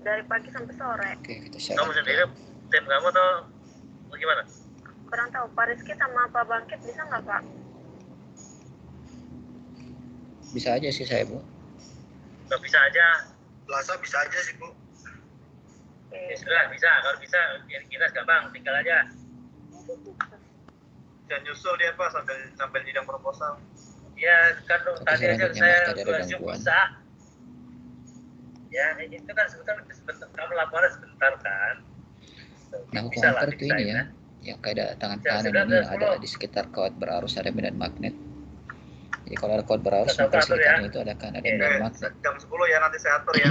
dari pagi sampai sore. Oke, kita Kamu sendiri, syaratkan. tim kamu atau gimana? Kurang tahu, Pak Rizky sama Pak Bangkit bisa nggak, Pak? Bisa aja sih saya, Bu. Nggak bisa aja. Selasa bisa aja sih, Bu. Ya sudah, bisa. Kalau bisa, kita gampang, tinggal aja. Dan nyusul dia Pak sambil sidang proposal. Ya, kan Tapi tadi aja selanjutnya saya masih ada berhasil gangguan. bisa. Ya, itu kan sebentar, kamu laporan sebentar kan. Nah, hukum Bisa lah, ampere itu bisa ini ya, yang kayak tangan Ya, kanan sudah, ini yang ada 10. di sekitar kawat berarus ada medan magnet. Jadi kalau ada kawat berarus, Sudah maka atur sekitarnya ya. itu ada Oke, medan magnet. Jam 10 ya nanti saya atur ya.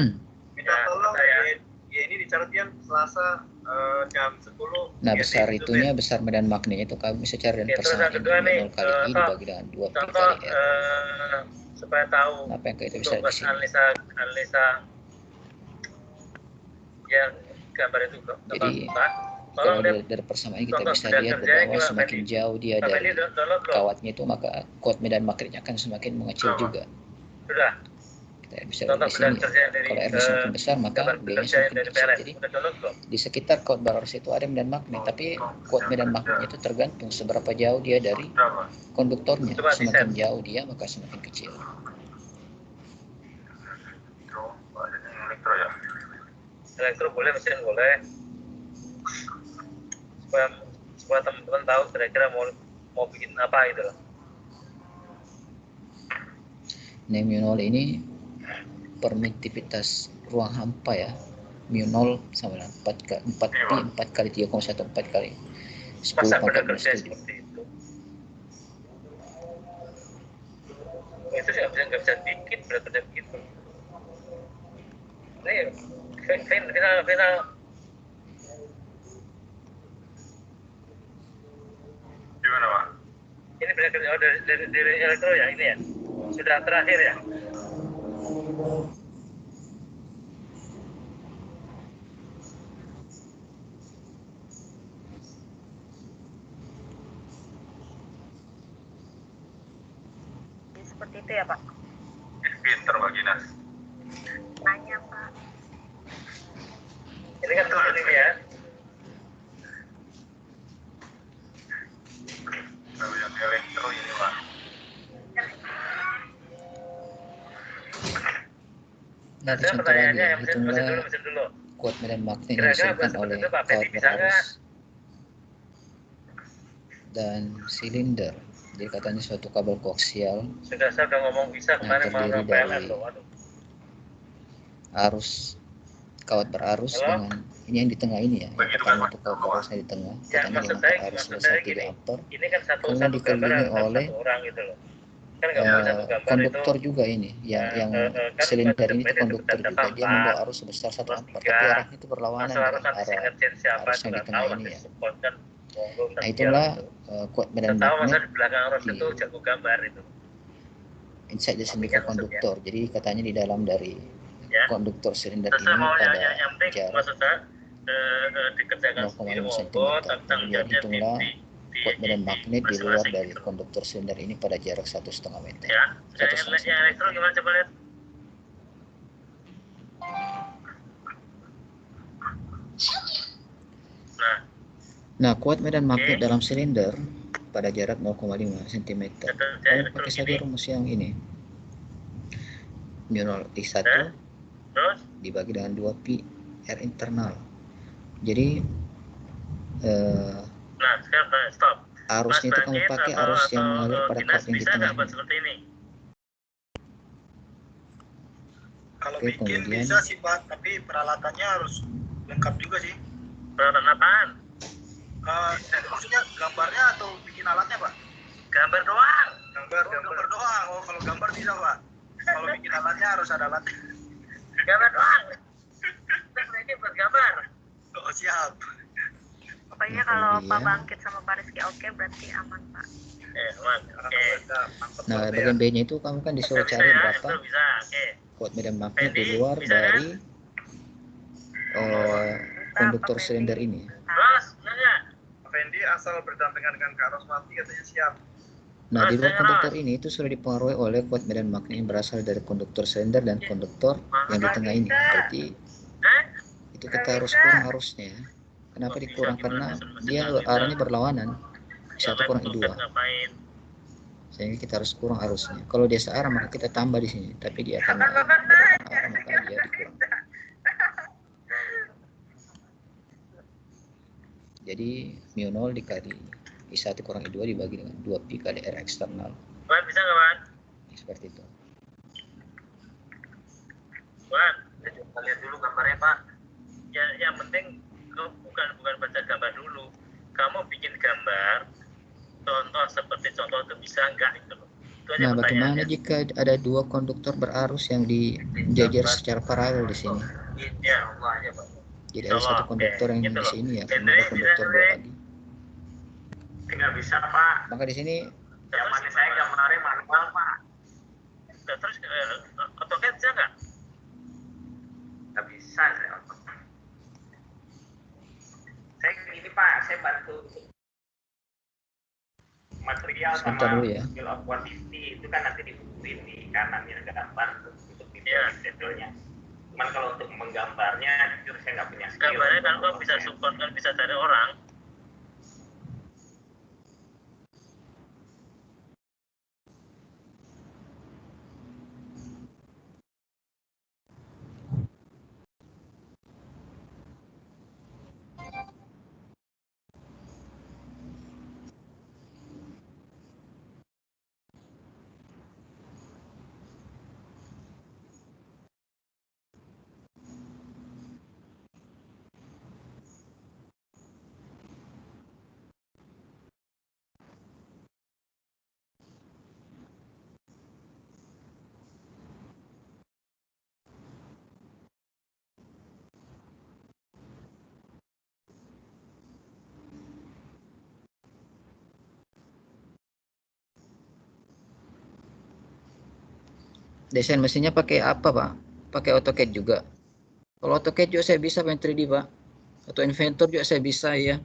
Minta Ya, tolong saya. ya ini dicatat ya Selasa jam 10. Nah, ya, besar di- itunya, besar medan magnet itu kami bisa cari dan Oke, terus persamaan yang kedua ini nih, 0 kali I dibagi dengan 2 pi contoh kali R. supaya tahu Nah, apa yang kita bisa untuk di sini? analisa yang gambar itu Jadi, Pak. Kalau Tolong lihat dari persamaan ini kita contoh bisa beda lihat kerjanya bahwa gimana, semakin Fendi? jauh dia Pak dari Fendi download loh. kawatnya itu, maka kuat medan magnetnya akan semakin mengecil juga. Sudah. Kita bisa lihat Contoh di beda sini. kerja dari Kalau R semakin besar, maka gambar B-nya kerja semakin dari kecil. PLN. Jadi Udah download kok. di sekitar kawat berarus itu ada medan magnet, tapi kuat medan magnetnya itu tergantung seberapa jauh dia dari konduktornya. Coba Semakin di-send. jauh dia, maka semakin kecil. elektro ya. Elektro boleh, mesin boleh. Supaya teman-teman tahu kira-kira mau bikin apa gitu loh. Nah, mu 0 ini permitivitas ruang hampa ya. Mu 0 sama dengan 4 pi 4 kali 3,14 kali 10 Masa pangkat beda kerja minus 7. seperti itu? Itu nggak bisa dikit beda kerja begitu. Ini final. Gimana Pak? Ini beda kerja dari elektro ya ini ya. Sudah terakhir ya. Seperti itu ya, Pak? Pinter Pak Ginas. Nanya, Pak. Ini kan turun ini ya. Kalau yang elektro ini Pak. Nah, Ada contoh lagi, pertanyaannya yang mesin hitunglah dulu. kuat medan magnet yang Kira-kira dihasilkan seperti oleh itu Pak kawat Fendi bisa nggak? berarus dan silinder. Jadi katanya suatu kabel koaksial Sudah saya udah ngomong bisa kemarin mau terdiri PLN dari loh. Waduh. arus kawat berarus Halo? dengan ini yang di tengah ini ya. Yang Begitu pertama kan, untuk kawat berarusnya di tengah, Ya, katanya maksud dengan saya arus maksud sebesar saya 3 gini. ampere. Ini kan satu Kemudian gambar dikelilingi harus oleh satu orang gitu loh. Kan nggak bisa satu gambar konduktor itu. juga ini yang Kan silinder ini itu tuh konduktor tetap juga, dia empat. membawa arus sebesar 1 Terus ampere, 3. tapi arahnya itu berlawanan Masalah dengan nanti arah ngerjain siapa arus itu yang di nggak tengah tahu ini nanti ya. support kan. Monggo, Nah, nanti itulah biar- kuat medan Tahu masa magnet di belakang arus di itu jago gambar itu. inside the Tapi cylindrical kan maksudnya. konduktor. Jadi katanya di dalam dari Ya. konduktor silinder Terus ini saya mau pada yang penting jarak maksud saya dikerjakan 0,5 sendiri monggo, cm. tapi tanggung Kemudian jawabnya hitunglah kuat medan di magnet di luar masing-masing dari gitu. konduktor silinder ini pada jarak 1,5 meter. Ya, 1,5 yang elektro cm. gimana coba lihat? Nah, Nah, kuat medan magnet Oke. dalam silinder pada jarak 0,5 cm. Kamu pakai saja rumus yang ini. Mu 0 I1 terus dibagi dengan 2 pi R internal. Jadi nah sekarang stop. arusnya itu kamu pakai arus yang mengalir pada kawat yang di bisa tengah nggak buat ini. seperti ini? Kalau Oke, bikin kemudian- bisa sih Pak, tapi peralatannya harus lengkap juga sih. Peralatan apaan? Maksudnya gambarnya atau bikin alatnya Pak? Gambar doang. Gambar doang. Oh kalau gambar bisa Pak. Kalau bikin alatnya harus ada alatnya. Gambar doang. Ini buat gambar. Oh siap. Pokoknya Nah, kalau Pak kemudian- Bangkit sama Pak Rizky oke, berarti aman, Pak. Aman. Oke. Mantap Nah, Pak, ya. bagian B-nya itu kamu kan disuruh Bisa cari ya, berapa itu bisa. Oke. kuat medan magnet di Fendi, luar bisa dari Bisa, konduktor Pak silinder Fendi. ini. Terus nanya. Fendi asal berdampingan dengan Kak Rosmati katanya siap. Nah, di Terus, luar saya konduktor ini itu sudah dipengaruhi oleh kuat medan magnet yang berasal dari konduktor silinder dan konduktor yang di tengah ini. Berarti itu kita harus kurang arusnya. Kenapa dikurang? Karena dia arahnya berlawanan. I1 kurang I2. Sehingga kita harus kurang arusnya. Kalau dia searah maka kita tambah di sini. Tapi dia karena arah maka dia dikurang. Jadi mu0 dikali I1 kurang I2 dibagi dengan 2pi kali R eksternal. Wan, bisa nggak, Wan? Seperti itu. Wan, kita lihat dulu gambarnya, Pak. Ya, yang penting bukan baca gambar dulu. Kamu bikin gambar, contoh seperti contoh itu bisa nggak itu loh. Itu aja Nah, bagaimana jika ada dua konduktor berarus yang dijajar secara paralel di sini? Ya, ya, Pak. Jadi ada satu konduktor yang gitu di loh. sini ya, kemudian konduktor dua lagi. Nggak bisa, Pak. Maka di sini Zamannya saya gambarnya manual, Pak. Terus AutoCAD bisa nggak? Nggak bisa saya. Saya gini, Pak, saya bantu material sebentar sama dulu ya. skill of quantity itu kan nanti dibukuin di kanannya ada gambar untuk detailnya. Cuman kalau untuk menggambarnya jujur saya nggak punya skill. Gambarnya kan kok bisa support, kan bisa cari orang. Desain mesinnya pakai apa, Pak? Pakai AutoCAD juga. Kalau AutoCAD juga saya bisa pakai 3D, Pak. Atau Inventor juga saya bisa ya.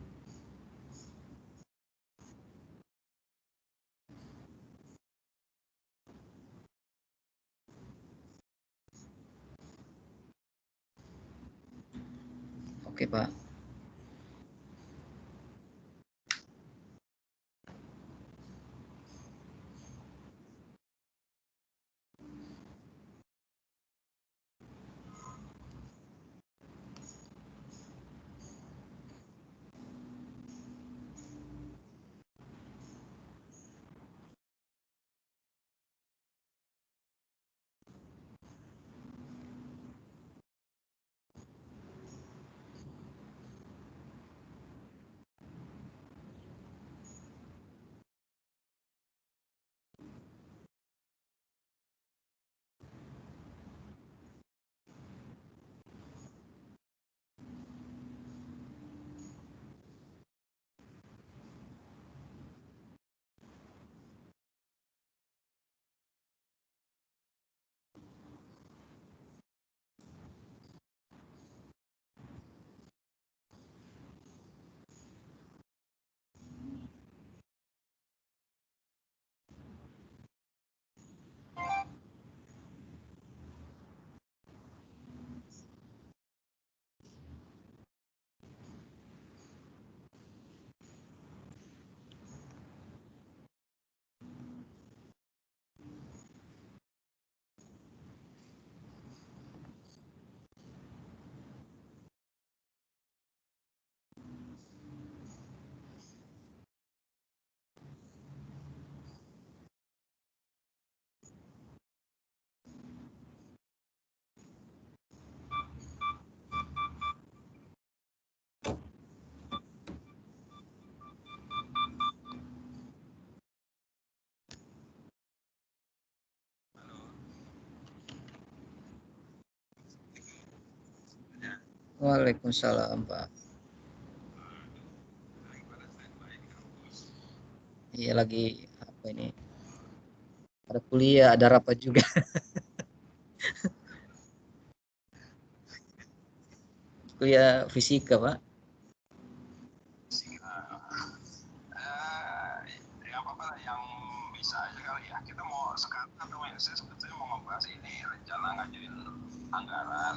Oke, Pak. Waalaikumsalam, Pak. Iya, lagi apa ini? Ada kuliah, ada rapat juga. Kuliah fisika, Pak. Ya apa-apa yang bisa aja kali ya. Kita mau sekarang atau saya sebetulnya mau membahas ini rencana ngajuin anggaran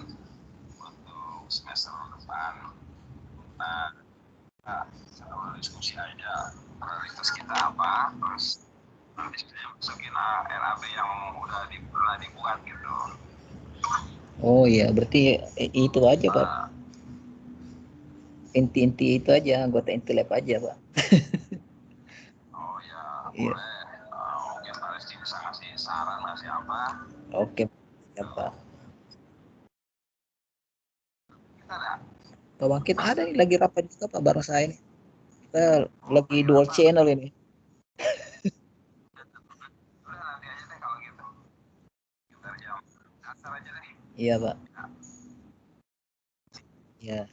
untuk semester depan. Nah, kita diskusi aja prioritas kita apa, terus diskusinya masukin RAB yang udah pernah dibuat gitu. Oh iya, berarti itu aja Pak. Inti-inti itu aja, anggota inti lab aja Pak. Oh ya, boleh. Mungkin Pak Rizky bisa ngasih saran, ngasih apa? Oke, siapa? Kita ada. Pak Bangkit ada nih lagi rapat juga Pak bareng saya nih. Kita lagi dual channel ini. Udah nanti aja deh kalau gitu. Kita jam asal aja deh. Iya Pak. Iya.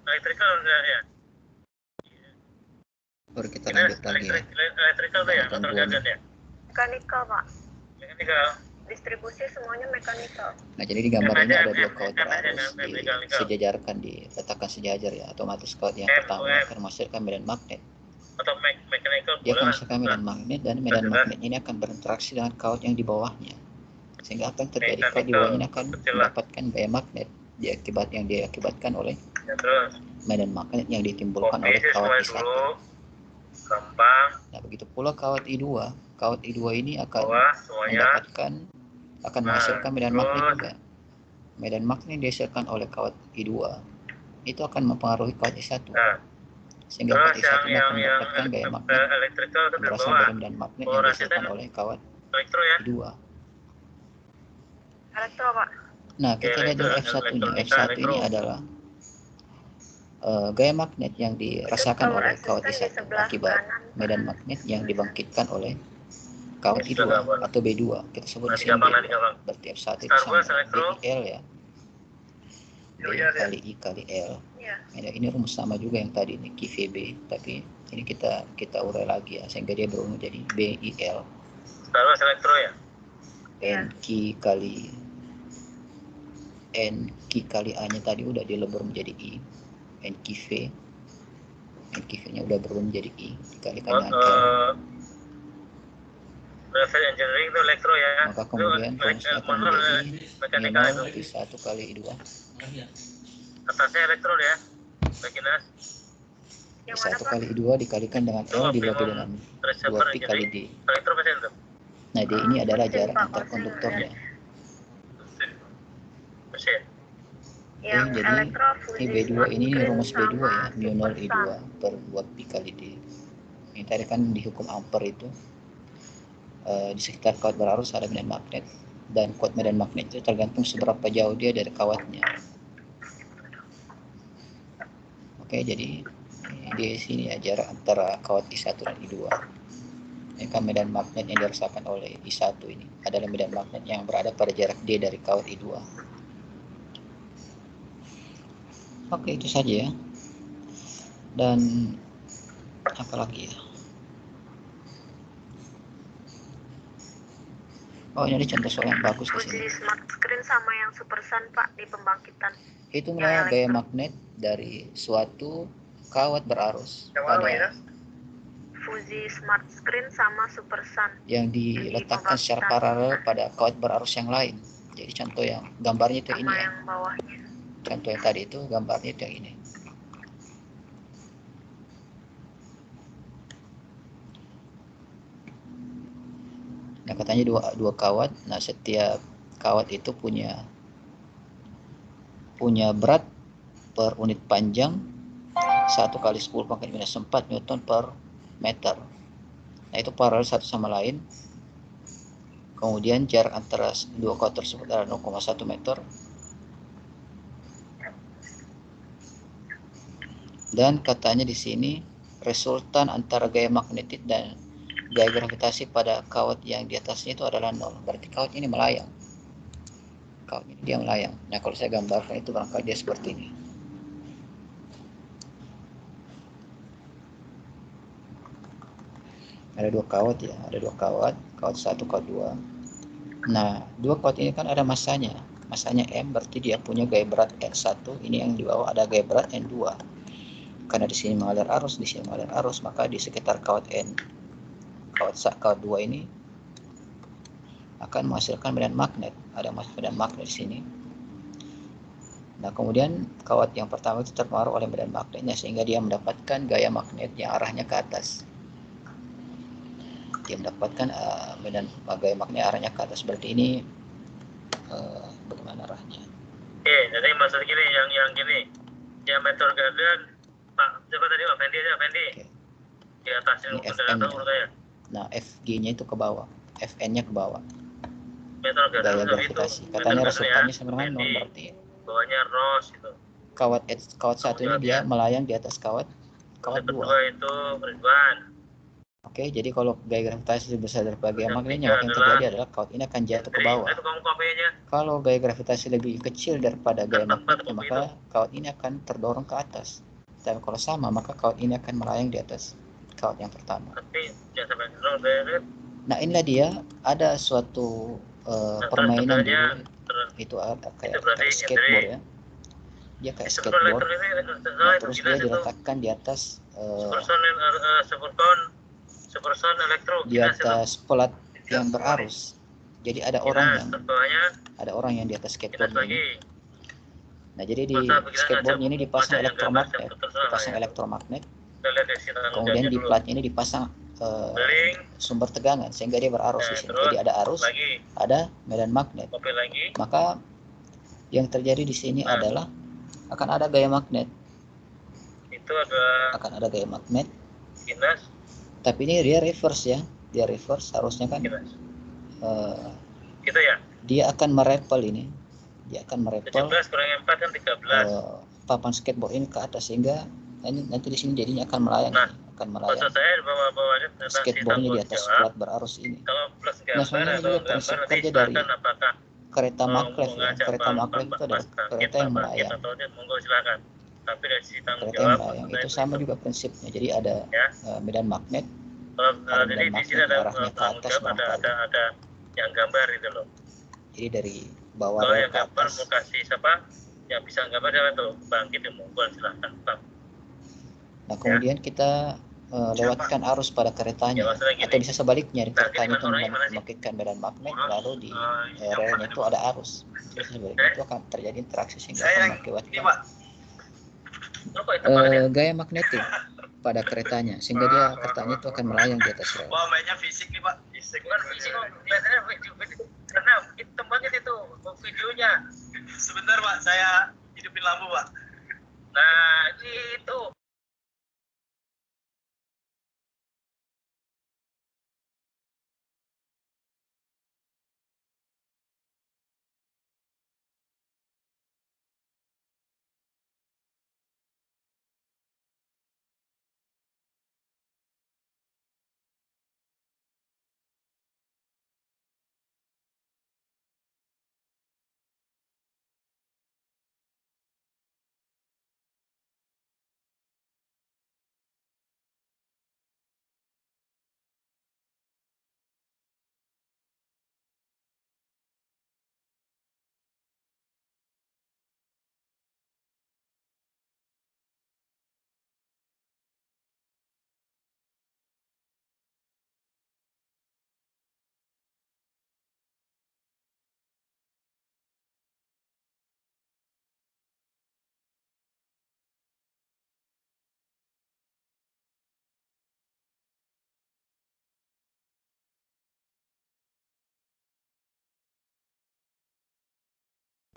Elektrikal udah ya. Baru kita lanjut lagi ya. Elektrikal tuh ya, motor gagan ya. Mekanikal Pak. Mekanikal. Distribusi semuanya mekanikal. Nah, jadi di gambar ini ada dua kawat berarus disejajarkan, diletakkan sejajar ya. Otomatis kawat yang pertama akan menghasilkan medan magnet. Atau mechanical. Dia akan menghasilkan medan magnet dan medan magnet ini akan berinteraksi dengan kawat yang di bawahnya. Sehingga apa yang terjadi? Kawat di bawahnya akan mendapatkan gaya magnet yang diakibatkan oleh medan magnet yang ditimbulkan oleh kawat I1. Nah, begitu pula kawat I2. Kawat I2 ini akan menghasilkan medan magnet juga. Medan magnet yang dihasilkan oleh kawat I2 itu akan mempengaruhi kawat I1. Sehingga kawat I1 ini akan mendapatkan gaya magnet berasal dari medan magnet yang dihasilkan oleh kawat I2. Elektro Pak. Nah, kita lihat dulu F1-nya. F1 ini adalah gaya magnet yang dirasakan oleh kawat I1 akibat medan magnet yang dibangkitkan oleh kawat I2 atau B2. Kita sebut di sini B2. Berarti F1 itu sama BIL ya. B kali I kali L. Nah, ini rumus sama juga yang tadi ini QVB, tapi ini kita urai lagi ya sehingga dia berubah menjadi BIL. Terus elektro ya. NQ kali A-nya tadi udah dilebur menjadi I. NQV-nya udah berubah menjadi I dikalikan dengan L. Proses engineering itu elektro ya. Maka kemudian rumusnya akan menjadi minimal I1 kali I2. Atasnya elektro ya. Bagian I1 kali I2 dikalikan dengan L dibagi dengan 2P kali D. Elektro pasti itu. Nah, D ini adalah mesin, jarak Pak, antar mesin. konduktornya. Mesin. Yang Oke, jadi elektro ini fusi B2 smart ini screen rumus B2 ya, sama mu 0 I2 supersun. per 2 pi kali D. Ini tadi kan di hukum Ampere itu di sekitar kawat berarus ada medan magnet, dan kuat medan magnet itu tergantung seberapa jauh dia dari kawatnya. Oke, jadi di sini ya jarak antara kawat I1 dan I2. Ini kan medan magnet yang dirasakan oleh I1 ini adalah medan magnet yang berada pada jarak D dari kawat I2. Oke, itu saja ya. Dan apa lagi ya? Oh, ini ada contoh soal yang bagus di Fusi sini. smart screen sama yang supersun, Pak, di pembangkitan. Hitunglah gaya magnet dari suatu kawat berarus pada Fusi smart screen sama supersun. yang diletakkan secara paralel pada kawat berarus yang lain. Jadi contoh yang gambarnya itu ini Sama ya. yang bawahnya. Contoh yang tadi itu gambarnya itu yang ini. Nah, katanya dua kawat. Nah, setiap kawat itu punya berat per unit panjang 1 kali 10 pangkat minus 4 Newton per meter. Nah, itu paralel satu sama lain. Kemudian jarak antara dua kawat tersebut adalah 0,1 meter. Dan katanya di sini resultan antara gaya magnetik dan gaya gravitasi pada kawat yang di atasnya itu adalah 0. Berarti kawat ini melayang. Kawat ini dia melayang. Nah, kalau saya gambarkan itu barangkali dia seperti ini. Ada dua kawat ya, ada dua kawat 1, kawat 2. Nah, dua kawat ini kan ada masanya. Masanya M, berarti dia punya gaya berat N1. Ini yang di bawah ada gaya berat N2. Karena di sini mengalir arus, di sini mengalir arus, maka di sekitar kawat N, kawat 2 ini akan menghasilkan medan magnet. Ada medan magnet di sini. Nah, kemudian kawat yang pertama itu terpengaruh oleh medan magnetnya sehingga dia mendapatkan gaya magnet yang arahnya ke atas. Dia mendapatkan gaya magnet arahnya ke atas. Berarti ini bagaimana arahnya? Oke, jadi maksud gini, yang gini, diameter garden, Pak, coba tadi Pak Fendi aja, Fendi. Oke. Di atasnya Ini untuk FN-nya. menurut saya. Nah, FG-nya itu ke bawah, FN-nya ke bawah. Meter garden Gaya itu, gravitasi. Katanya resultannya sama dengan 0, berarti bawahnya ROS itu. kawat satu ini dia melayang di atas kawat 2. Kedua itu Ridwan. Oke, jadi kalau gaya gravitasi lebih besar daripada gaya magnetnya, maka yang terjadi adalah kawat ini akan jatuh ke bawah. Kalau gaya gravitasi lebih kecil daripada gaya magnetnya, maka kawat ini akan terdorong ke atas. Dan kalau sama, maka kawat ini akan melayang di atas kawat yang pertama. Nah, inilah dia, ada suatu permainan dulu, itu kayak skateboard ya. Dia kayak skateboard. Nah, terus dia diletakkan di atas Superson elektro di atas pelat yang berarus. Jadi ada orang yang di atas skateboard ini. Nah, jadi di skateboard ini dipasang elektromagnet. Kemudian di platnya ini dipasang sumber tegangan sehingga dia berarus di sini. Jadi ada arus, ada medan magnet. Maka yang terjadi di sini adalah akan ada gaya magnet. Akan ada gaya magnet. Tapi ini dia reverse ya. Dia reverse harusnya kan. Gitu ya. Dia akan merepel ini. Dia akan merepel 17 kurang 4 kan 13. Papan skateboard ini ke atas sehingga nanti di sini jadinya akan melayang. Maksud saya bawahnya skateboardnya di atas plat berarus ini. Nah, sebenarnya juga prinsip kerja dari kereta maglev ya. Kereta maglev itu adalah kereta yang melayang. Tapi dari sisi tanggung Kereta yang jawab melayang itu sama juga prinsipnya. Jadi ada medan magnet. Jadi di sini ada ada yang gambar itu loh. Jadi dari bawah kalau rel yang ke gambar atas. mau kasih siapa yang bisa gambar siapa tuh bangkit yang monggo silahkan Pak. Nah, kemudian kita lewatkan arus pada keretanya, atau bisa sebaliknya, di keretanya itu membangkitkan medan magnet, lalu di relnya itu ada arus. Jadi sebaliknya itu akan terjadi interaksi sehingga akan mengakibatkan gaya magnetik. pada keretanya sehingga dia keretanya itu akan melayang di atas rel. Wah, mainnya fisik nih Pak. Fisik. Bukan fisik kok, kelihatannya karena hitam banget itu videonya. Sebentar Pak, saya hidupin lampu Pak. Nah itu.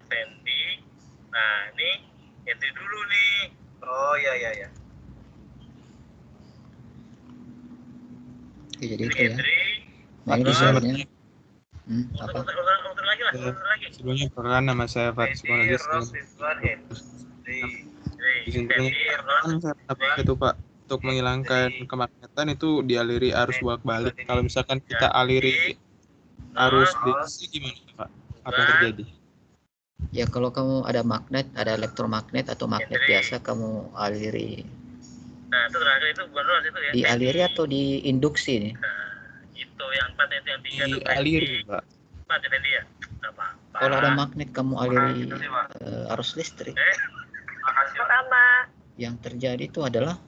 Fendi. Nah ini entry dulu nih. Oh iya. Oke, jadi Ini itu ya. entry. Nah ini desainnya. Apa? Ulang lagi lah. Sebelumnya perkenalkan nama saya Faris Konagis. Izin bertanya, saya pendapat itu Pak, untuk menghilangkan kemagnetan itu dialiri arus bolak-balik. Kalau misalkan kita aliri arus DC gimana Pak? Apa yang terjadi? Ya kalau kamu ada magnet, ada elektromagnet atau magnet biasa kamu aliri. Nah itu terakhir itu bukan ruas itu ya. Dialiri atau diinduksi nih? Itu yang 4 itu yang 3 itu Dialiri Pak. 4 ya Fendi ya. Kalau ada magnet kamu aliri arus listrik. Sama. Yang terjadi itu adalah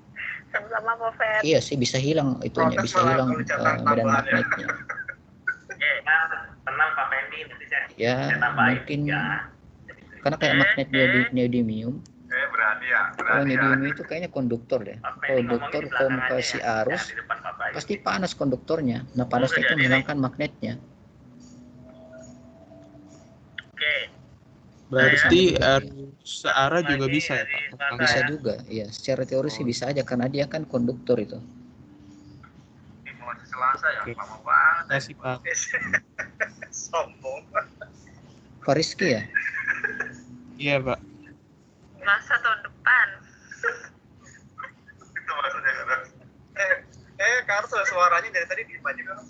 Sama-sama Pak Fer. iya sih bisa hilang itunya, bisa hilang medan magnetnya. Tenang Pak Fendi, nanti saya Ya mungkin karena kayak magnet neodymium. Berani ya. Kalau neodymium itu kayaknya konduktor deh. Konduktor kamu kasih arus pasti panas konduktornya. Nah panasnya itu menghilangkan magnetnya. Berarti arus searah juga bisa ya Pak? Bisa juga, ya. Secara teori sih bisa aja karena dia kan konduktor itu. Masih Selasa ya, lama banget. Kasih Pak. Sombong. Pak Rizky ya? Iya Pak. Masa tahun depan. Itu maksudnya Kak Arsul suaranya dari tadi diem aja kan.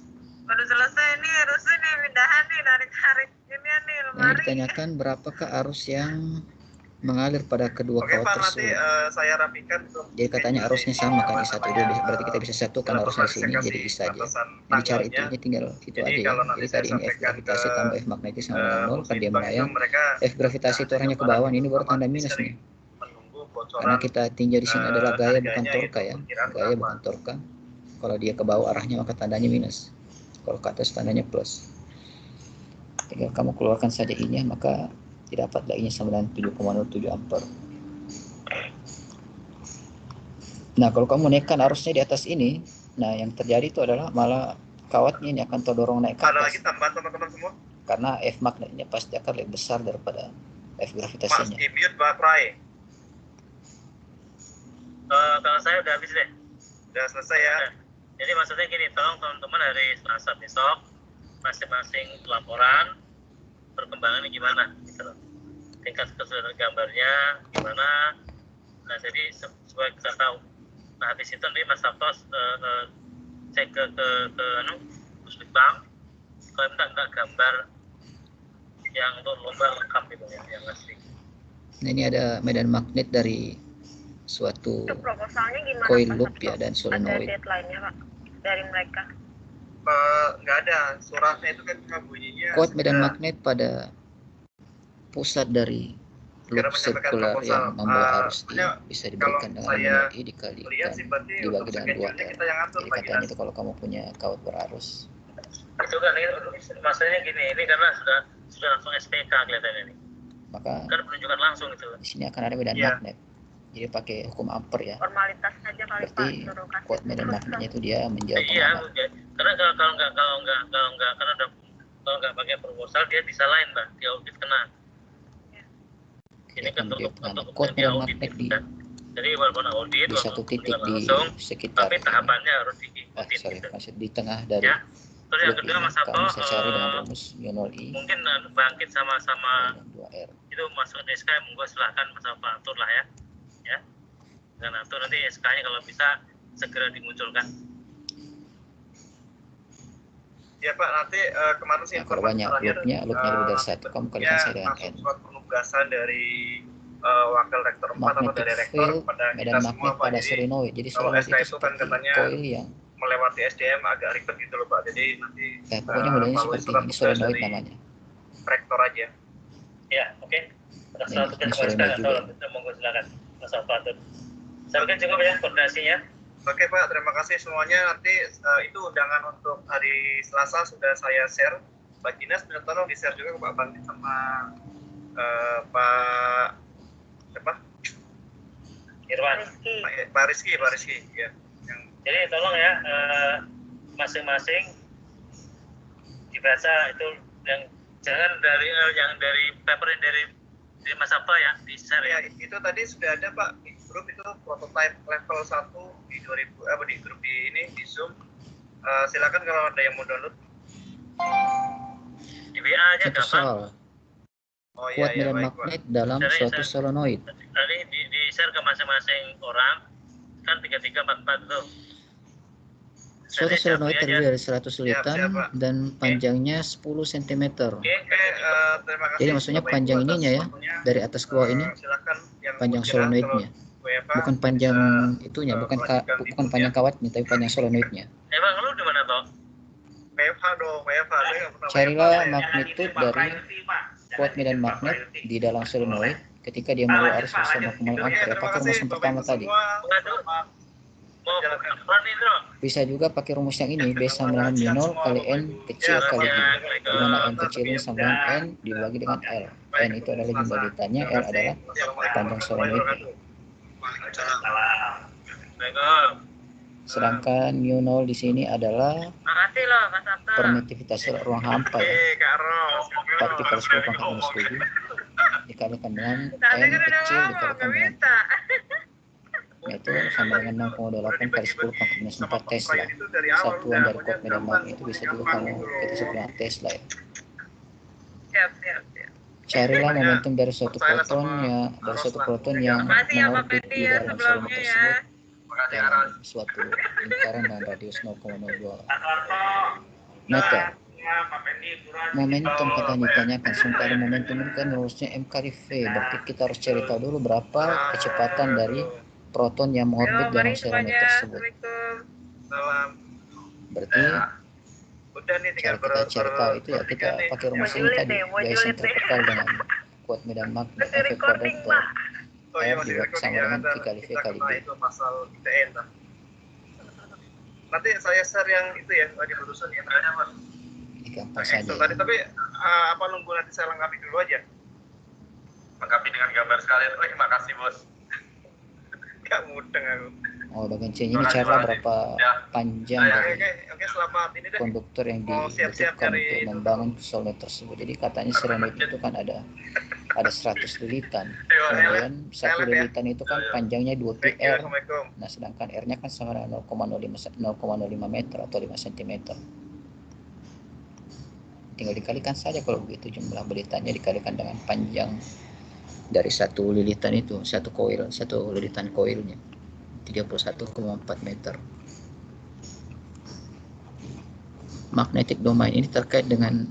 Baru selesai nih, harusnya nih pindahan nih, narik-narik ini nih Yang lemari. ditanyakan berapakah arus yang mengalir pada kedua Oke kawat Pak, nanti tersebut. saya rapikan. Jadi katanya arusnya sama kan I1 berarti kita bisa satukan arusnya di sini jadi I saja. Jadi cari itunya tinggal itu aja ya. Jadi tadi ini F gravitasi tambah F magnetis sama dengan 0 kan dia melayang. F gravitasi itu arahnya ke bawah, ini baru tanda minus nih. Karena kita tinjau di sini adalah gaya bukan torka ya. Gaya bukan torka. Kalau dia ke bawah arahnya maka tandanya minus. Kalau ke atas tandanya plus. Tinggal kamu keluarkan saja I-nya maka didapat I-nya sama dengan 7,07 ampere. Nah kalau kamu naikkan arusnya di atas ini, nah yang terjadi itu adalah malah kawatnya ini akan terdorong naik ke Ada atas. lagi tambahan teman-teman semua? Karena F magnetnya pasti akan lebih besar daripada F gravitasinya. Mas Imut Mbak Prai. Kalau saya udah habis deh. Udah selesai ya. Jadi maksudnya gini, tolong teman-teman hari Selasa besok masing-masing laporan perkembangannya gimana gitu loh. Tingkat kesulitan gambarnya gimana. Nah jadi supaya kita tahu. Nah habis itu nanti Mas Sabtos cek ke Pusbitbang kalau minta gambar yang untuk lomba lengkap gitu ya, yang asli. Nah ini ada medan magnet dari suatu Itu proposalnya gimana coil Pak loop Sabto? ya dan Ada solenoid. deadline-nya Pak dari mereka. Nggak ada, suratnya itu kan bunyinya. Kuat medan magnet pada pusat dari loop sirkular yang membawa arus I bisa diberikan dengan nilai I dikalikan dibagi dengan 2R. Jadi katanya itu kalau kamu punya kawat berarus. Itu kan maksudnya gini, ini karena sudah langsung SPK kelihatannya nih. Maka Kan penunjukan langsung itu. di sini akan ada medan Iya. magnet. Jadi pakai hukum Ampere ya. Formalitas saja kali Pak, Berarti suruh kasih kuat medan terus. magnetnya itu dia menjauh Iya, kemana? karena kalau nggak pakai proposal dia disalahin Mbak, dia audit kena. Ini kan Dia untuk kuat dia medan audit magnet gitu kan. Jadi walaupun audit, di satu titik di langsung, sekitar tapi tahapannya harus diikuti. maksud di tengah dari Ya. Terus yang loop kedua ini, Mas Sabto, kamu bisa cari dengan rumus mu0i mungkin bangkit sama-sama 2R. itu masuk SK, monggo silahkan Mas Sabto atur lah ya. Ya. Dan atur nanti SK-nya kalau bisa segera dimunculkan. Ya Pak, nanti kemarin sih Nah, kalau banyak loopnya lebih dari satu, kamu kalikan saya dengan N. surat penugasan dari wakil rektor 4 atau dari Magnetic rektor field kepada kita medan semua magnet Pak. pada Jadi solenoid. Jadi kalau solenoid SK itu itu kan seperti katanya koil yang melewati SDM agak ribet gitu loh Pak. Jadi nanti pokoknya modelnya melalui seperti surat ini, tugas solenoid dari namanya. rektor aja. Ya, oke. Ini solenoid juga. Monggo silakan Mas Sabto atur. Saya pikir cukup ya koordinasinya. Oke Pak, terima kasih semuanya. Nanti itu undangan untuk hari Selasa sudah saya share. Pak Jinas, minta tolong di-share juga ke Pak Bangkit sama Pak siapa? Irwan. Pak Rizky ya. Jadi tolong ya masing-masing dibaca itu yang jangan dari paper yang dari Mas Sabto ya, di-share ya. Itu tadi sudah ada Pak di grup itu prototype level 1 di 2000 di grup di Zoom. Silakan kalau ada yang mau download. Di WA aja gampang. Kuat medan magnet dalam suatu solenoid. Tadi di-share ke masing-masing orang kan 3344 tuh. Suatu solenoid terdiri dari 100 lilitan dan panjangnya 10 cm. Jadi maksudnya panjang ininya ya, dari atas ke bawah ini panjang solenoidnya. Bukan panjang itunya, bukan panjang kawatnya, tapi panjang solenoidnya. Emang lu di mana toh? WFH dong, WFH. Carilah magnitude dari kuat medan magnet di dalam solenoid ketika dia membawa arus bersama kembali Ampere. Pakai rumus yang pertama tadi. Bisa juga pakai rumus yang ini, B sama dengan mu0 kali N kecil kali I, di mana N kecil ini sama dengan N dibagi dengan L. N itu adalah jumlah lilitannya, L adalah panjang solenoidnya. Sedangkan mu0 di sini adalah permitivitas ruang hampa ya. Partikel 10 pangkat minus 7 dikalikan dengan N kecil dikalikan dengan itu sama dengan 6,28 kali 10 pangkat minus 4 Tesla. Satuan dari kuat medan magnet itu bisa juga kita sebut dengan Tesla ya. Carilah momentum dari suatu proton yang mengorbit di dalam solenoid tersebut dalam suatu lingkaran dengan radius 0,02 meter. Momentum katanya ditanyakan, sementara momentum ini kan rumusnya M kali V, berarti kita harus cari tahu dulu berapa kecepatan dari proton yang mengorbit dalam solenoid tersebut. Berarti cara kita cari tahu itu ya kita pakai rumus ini tadi, gaya sentripetal dengan kuat medan magnet F kuadrat per R sama dengan Q kali V kali B. Nanti saya share yang itu ya tadi barusan ya, ada Pak. Ini gampang saja. Tadi tapi apa nunggu nanti saya lengkapi dulu aja. Lengkapi dengan gambar sekalian. Terima kasih bos. Gak mudeng aku. Oh, bagian C ini cara berapa panjang dari konduktor yang dibutuhkan untuk membangun solenoid tersebut. Jadi katanya solenoid itu kan ada 100 lilitan. Kemudian satu lilitan itu kan panjangnya 2 PR. Nah, sedangkan R-nya kan sama dengan 0,05 meter atau 5 cm. Tinggal dikalikan saja kalau begitu jumlah lilitannya dikalikan dengan panjang dari satu lilitan itu, satu lilitan koilnya. 31,4 meter. Magnetic domain ini terkait dengan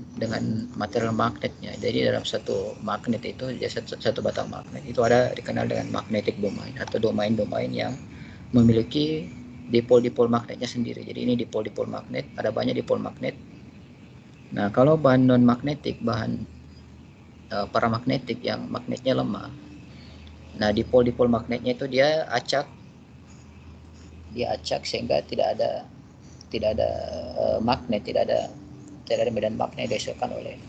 material magnetnya. Jadi dalam satu magnet itu, satu batang magnet itu ada dikenal dengan magnetic domain atau domain-domain yang memiliki dipol-dipol magnetnya sendiri. Jadi ini dipol-dipol magnet, ada banyak dipol magnet. Nah, kalau bahan non magnetik, bahan paramagnetik yang magnetnya lemah. Nah, dipol-dipol magnetnya itu dia acak sehingga tidak ada magnet, tidak ada medan magnet dihasilkan oleh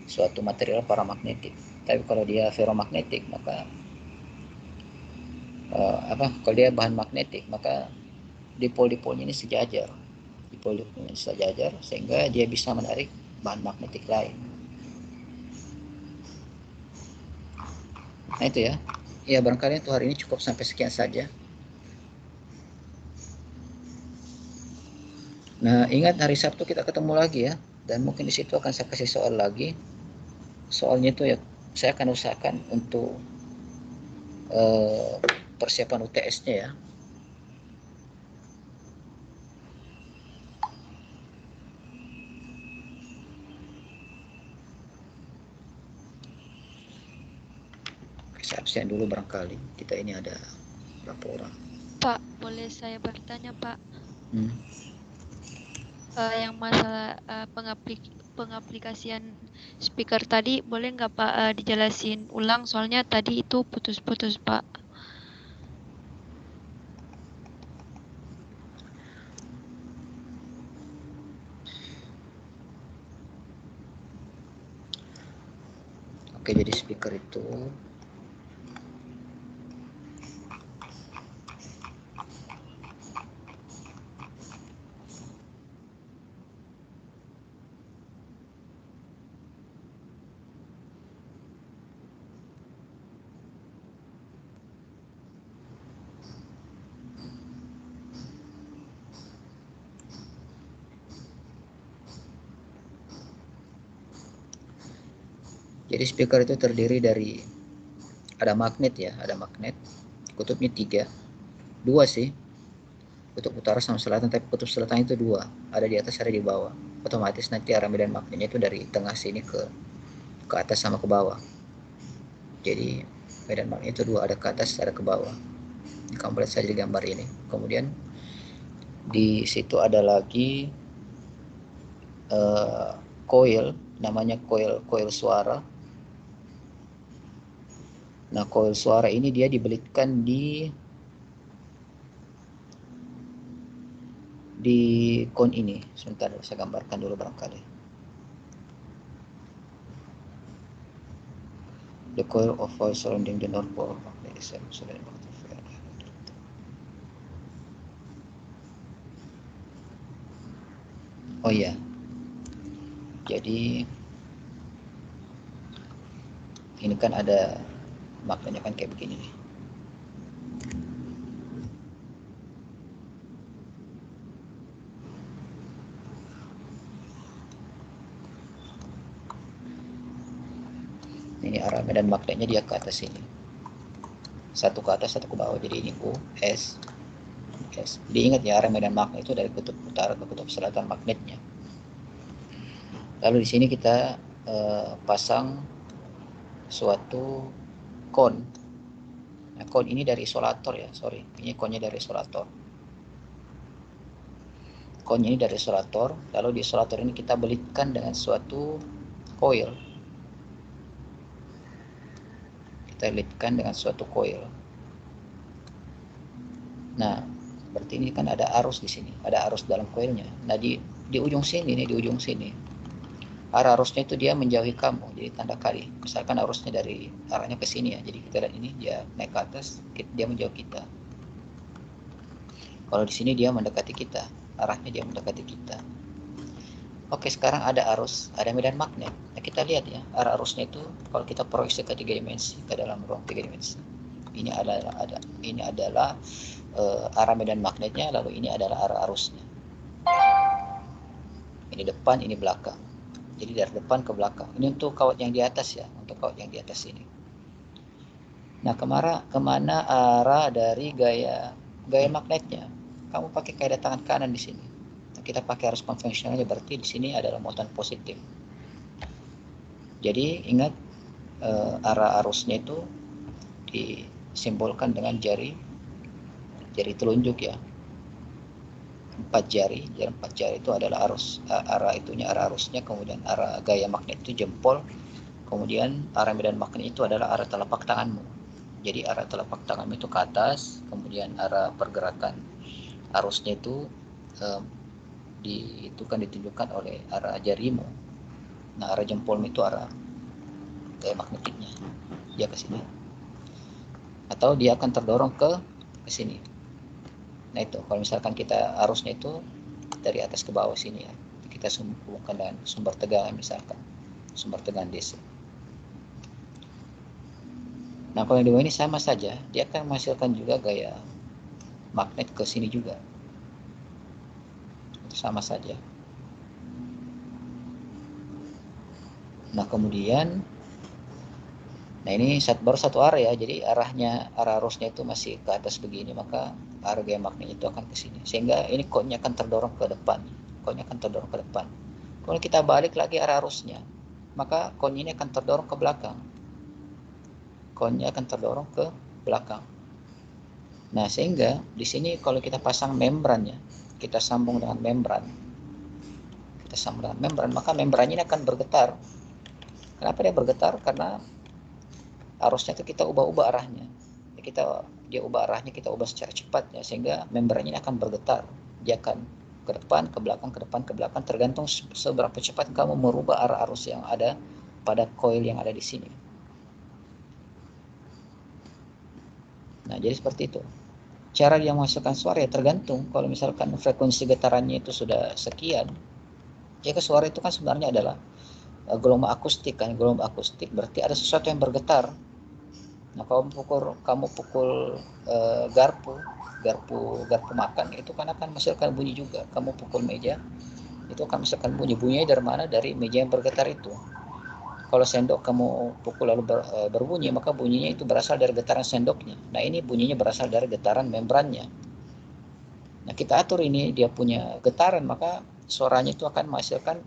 suatu material paramagnetik. Tapi kalau dia ferromagnetik maka kalau dia bahan magnetik, maka dipol-dipolnya ini sejajar. Dipol-dipolnya sejajar sehingga dia bisa menarik bahan magnetik lain. Nah itu ya. Ya barangkali untuk hari ini cukup sampai sekian saja. Nah ingat hari Sabtu kita ketemu lagi ya. Dan mungkin di situ akan saya kasih soal lagi. Soalnya itu ya saya akan usahakan untuk persiapan UTS-nya ya. Saya absen dulu barangkali. Kita ini ada berapa orang? Pak, boleh saya bertanya, Pak? Hmm. Yang masalah pengaplikasian speaker tadi, boleh nggak Pak dijelasin ulang? Soalnya tadi itu putus-putus, Pak. Oke, jadi speaker itu speaker itu terdiri dari ada magnet ya, ada magnet. Kutubnya 3, 2 sih. Kutub utara sama selatan, tapi kutub selatan itu 2. Ada di atas, ada di bawah. Otomatis nanti arah medan magnetnya itu dari tengah sini ke atas sama ke bawah. Jadi medan magnet itu 2, ada ke atas, ada ke bawah. Kamu lihat saja di gambar ini. Kemudian di situ ada lagi coil, namanya coil suara. Nah, coil suara ini dia dibelitkan di kon ini. Sebentar, saya gambarkan dulu barangkali. The coil of oil surrounding the North Pole. Oh iya. Jadi ini kan ada magnetnya kan kayak begini nih. Ini arah medan magnetnya dia ke atas sini. Satu ke atas, satu ke bawah. Jadi ini U, S. Jadi ingat ya, arah medan magnet itu dari kutub utara ke kutub selatan magnetnya. Lalu di sini kita pasang suatu kon. Nah, kon ini dari isolator ya, sorry. Ini konnya dari isolator. Konnya ini dari isolator. Lalu di isolator ini kita belitkan dengan suatu coil. Kita belitkan dengan suatu coil. Nah, berarti ini kan ada arus di sini, ada arus dalam coilnya. Nah, di ujung sini nih, di ujung sini. Arah arusnya itu dia menjauhi kamu, jadi tanda kali. Misalkan arusnya dari arahnya ke sini ya, jadi kita lihat ini dia naik ke atas, dia menjauh kita. Kalau di sini dia mendekati kita, arahnya dia mendekati kita. Oke, sekarang ada arus, ada medan magnet. Nah, kita lihat ya, arah arusnya itu kalau kita proyeksi ke 3 dimensi, ke dalam ruang 3 dimensi. Ini adalah arah medan magnetnya, lalu ini adalah arah arusnya. Ini depan, ini belakang. Jadi dari depan ke belakang. Ini untuk kawat yang di atas ya, untuk kawat yang di atas ini. Nah, kemana arah dari gaya magnetnya? Kamu pakai kaidah tangan kanan di sini. Nah, kita pakai arus konvensionalnya, berarti di sini adalah muatan positif. Jadi ingat arah arusnya itu disimbolkan dengan jari telunjuk ya. 4 jari itu adalah arah arusnya, kemudian arah gaya magnet itu jempol, kemudian arah medan magnet itu adalah arah telapak tanganmu. Jadi arah telapak tanganmu itu ke atas, kemudian arah pergerakan arusnya itu ditunjukkan oleh arah jarimu. Nah, arah jempolmu itu arah gaya magnetiknya, dia ke sini. atau dia akan terdorong ke sini. Nah itu kalau misalkan kita arusnya itu dari atas ke bawah sini ya, kita hubungkan dengan sumber tegangan, misalkan sumber tegangan DC. Nah kalau yang dua ini sama saja, dia akan menghasilkan juga gaya magnet ke sini juga, itu sama saja. Nah kemudian, nah ini baru satu arah ya, jadi arah arusnya itu masih ke atas begini, maka arah gaya magnet itu akan ke sini, sehingga ini coilnya akan terdorong ke depan. Kalau kita balik lagi arah arusnya, maka coilnya ini akan terdorong ke belakang. Nah sehingga di sini kalau kita pasang membrannya, kita sambung dengan membran, maka membrannya ini akan bergetar. Kenapa dia bergetar? Karena arusnya itu kita ubah arahnya. Dia ubah arahnya, kita ubah secara cepat ya, sehingga membrannya ini akan bergetar. Dia akan ke depan, ke belakang, tergantung seberapa cepat kamu merubah arah arus yang ada pada coil yang ada di sini. Nah, jadi seperti itu. Cara dia menghasilkan suara ya tergantung. Kalau misalkan frekuensi getarannya itu sudah sekian, ya suara itu kan sebenarnya adalah gelombang akustik kan. Gelombang akustik berarti ada sesuatu yang bergetar. Nah, kamu pukul garpu makan, itu kan akan menghasilkan bunyi juga. Kamu pukul meja, itu akan menghasilkan bunyi. Bunyinya dari mana? Dari meja yang bergetar itu. Kalau sendok kamu pukul lalu berbunyi, maka bunyinya itu berasal dari getaran sendoknya. Nah, ini bunyinya berasal dari getaran membrannya. Nah, kita atur ini dia punya getaran, maka suaranya itu akan menghasilkan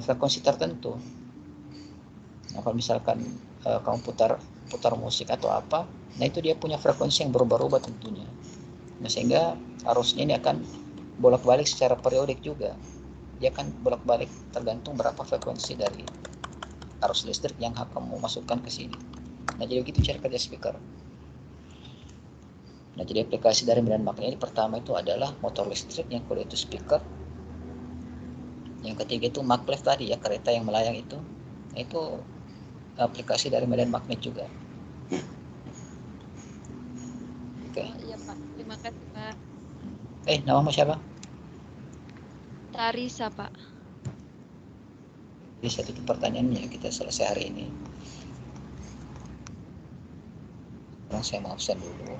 frekuensi tertentu. Nah, kalau misalkan kamu putar musik atau apa, nah itu dia punya frekuensi yang berubah-ubah tentunya. Nah, sehingga arusnya ini akan bolak-balik secara periodik juga. Dia akan bolak-balik tergantung berapa frekuensi dari arus listrik yang kamu masukkan ke sini. Nah, jadi begitu cara kerja speaker. Nah, jadi aplikasi dari medan magnet ini pertama itu adalah motor listrik, yang kedua itu speaker, yang ketiga itu maglev tadi ya, kereta yang melayang itu. Nah, itu aplikasi dari medan magnet juga. Oke. Iya Pak, terima kasih Pak. Namamu siapa? Tarisa Pak. Jadi satu pertanyaannya kita selesai hari ini. Sekarang saya mau absen dulu.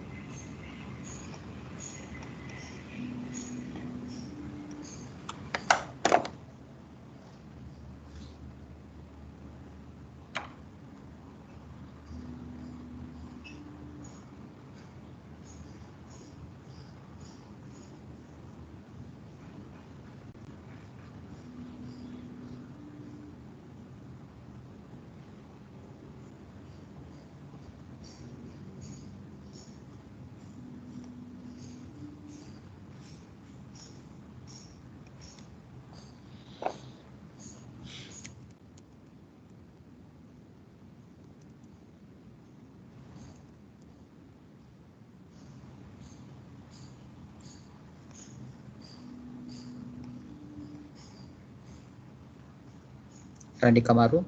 Randi Kamaru,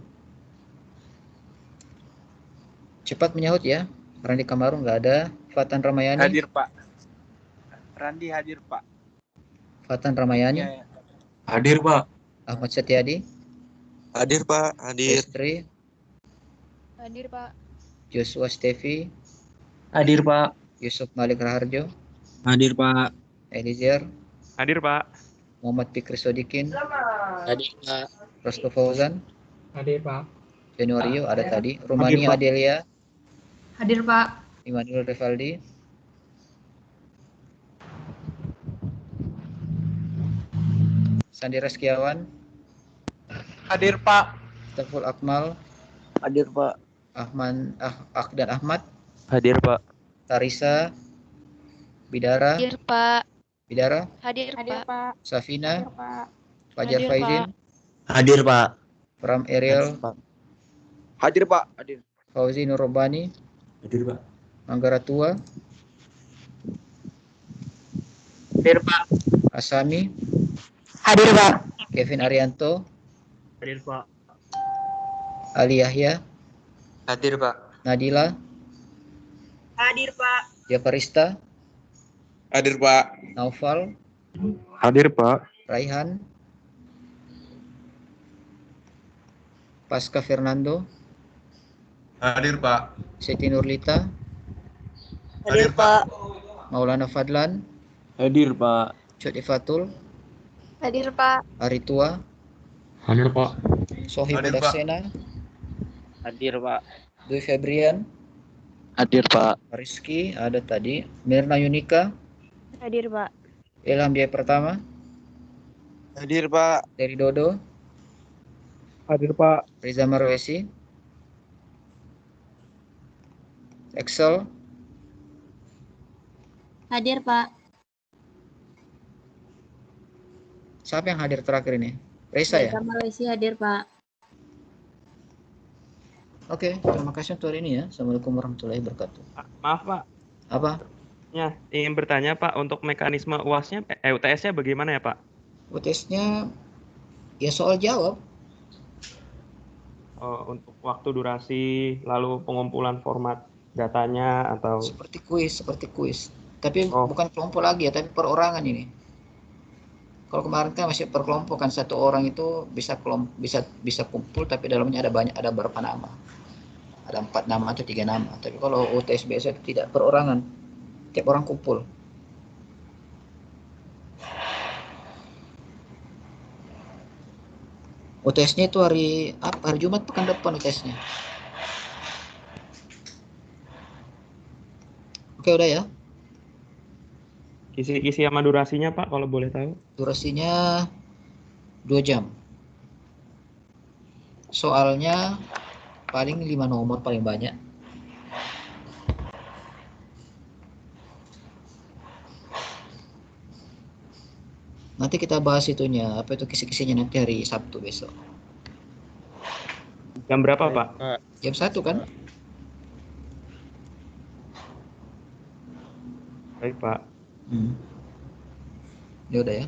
cepat menyahut ya. Randi Kamaru nggak ada. Fatan Ramayani. Hadir Pak. Randi hadir Pak. Fatan Ramayani. Ya. Hadir Pak. Ahmad Setiadi. Hadir Pak. Hadir. Estri. Hadir Pak. Joshua Stevi. Hadir Pak. Yusuf Malik Raharjo. Hadir Pak. Eliezer. Hadir Pak. Muhammad Fikri Sodikin. Hadir Pak. Rosco Fauzan. Hadir Pak. Januario ada tadi. Rumani Adelia. Hadir Pak. Immanuel Rivaldi. Sandi Reskiawan. Hadir Pak. Taful Akmal. Hadir Pak. Akdan Ahmad. Hadir Pak. Tarisa. Bidara. Hadir Pak. Bidara. Hadir Pak. Safina. Hadir Pak. Fajar Hadir, Faizin. Pak. Hadir Pak. Pram Ariel. Hadir Pak. Hadir. Fauzi Nurobani. Hadir Pak. Manggara Tua. Hadir Pak. Asami. Hadir Pak. Kevin Arianto. Hadir Pak. Ali Yahya. Hadir Pak. Nadila. Hadir, Pak. Japarista, Hadir, Pak. Naufal, Hadir, Pak. Raihan, Pasca Fernando, Hadir, Pak. Siti Nurlita, Hadir, Pak. Maulana Fadlan, Hadir, Pak. Cut Ifatul, Hadir, Pak. Aritua, Hadir, Pak. Sohib Hadir, Pak. Daksena, Hadir, Pak. Dwi Febrian, Hadir, Pak. Rizky, ada tadi, Mirna Yunika, Hadir, Pak. Ilham Jaya Pertama, Hadir, Pak. Dari Dodo, Hadir, Pak. Riza Marwesi, Excel, Hadir, Pak. siapa yang hadir terakhir ini? Reza ya? Malaysia hadir, Pak. Oke, terima kasih untuk hari ini ya. Assalamualaikum warahmatullahi wabarakatuh. Maaf Pak, Apa? ya ingin bertanya Pak untuk mekanisme UAS-nya, UTS-nya bagaimana ya Pak? UTS-nya ya soal jawab. Untuk waktu durasi, lalu pengumpulan format datanya atau Seperti kuis. Tapi bukan kelompok lagi ya, tapi perorangan ini. Kalau kemarin kan masih per kelompok kan, satu orang itu bisa kumpul tapi dalamnya ada berapa nama? Ada 4 nama atau 3 nama. Tapi kalau UTS biasa itu tidak, perorangan. Tiap orang kumpul. UTS-nya itu hari Jumat pekan depan UTS-nya. Oke, udah ya. Kisi sama durasinya Pak kalau boleh tahu? Durasinya 2 jam. Soalnya paling 5 nomor paling banyak. Nanti kita bahas itunya, apa itu kisi-kisinya nanti hari Sabtu besok. Jam berapa Pak? Jam 1 kan? Baik Pak. Ya udah ya.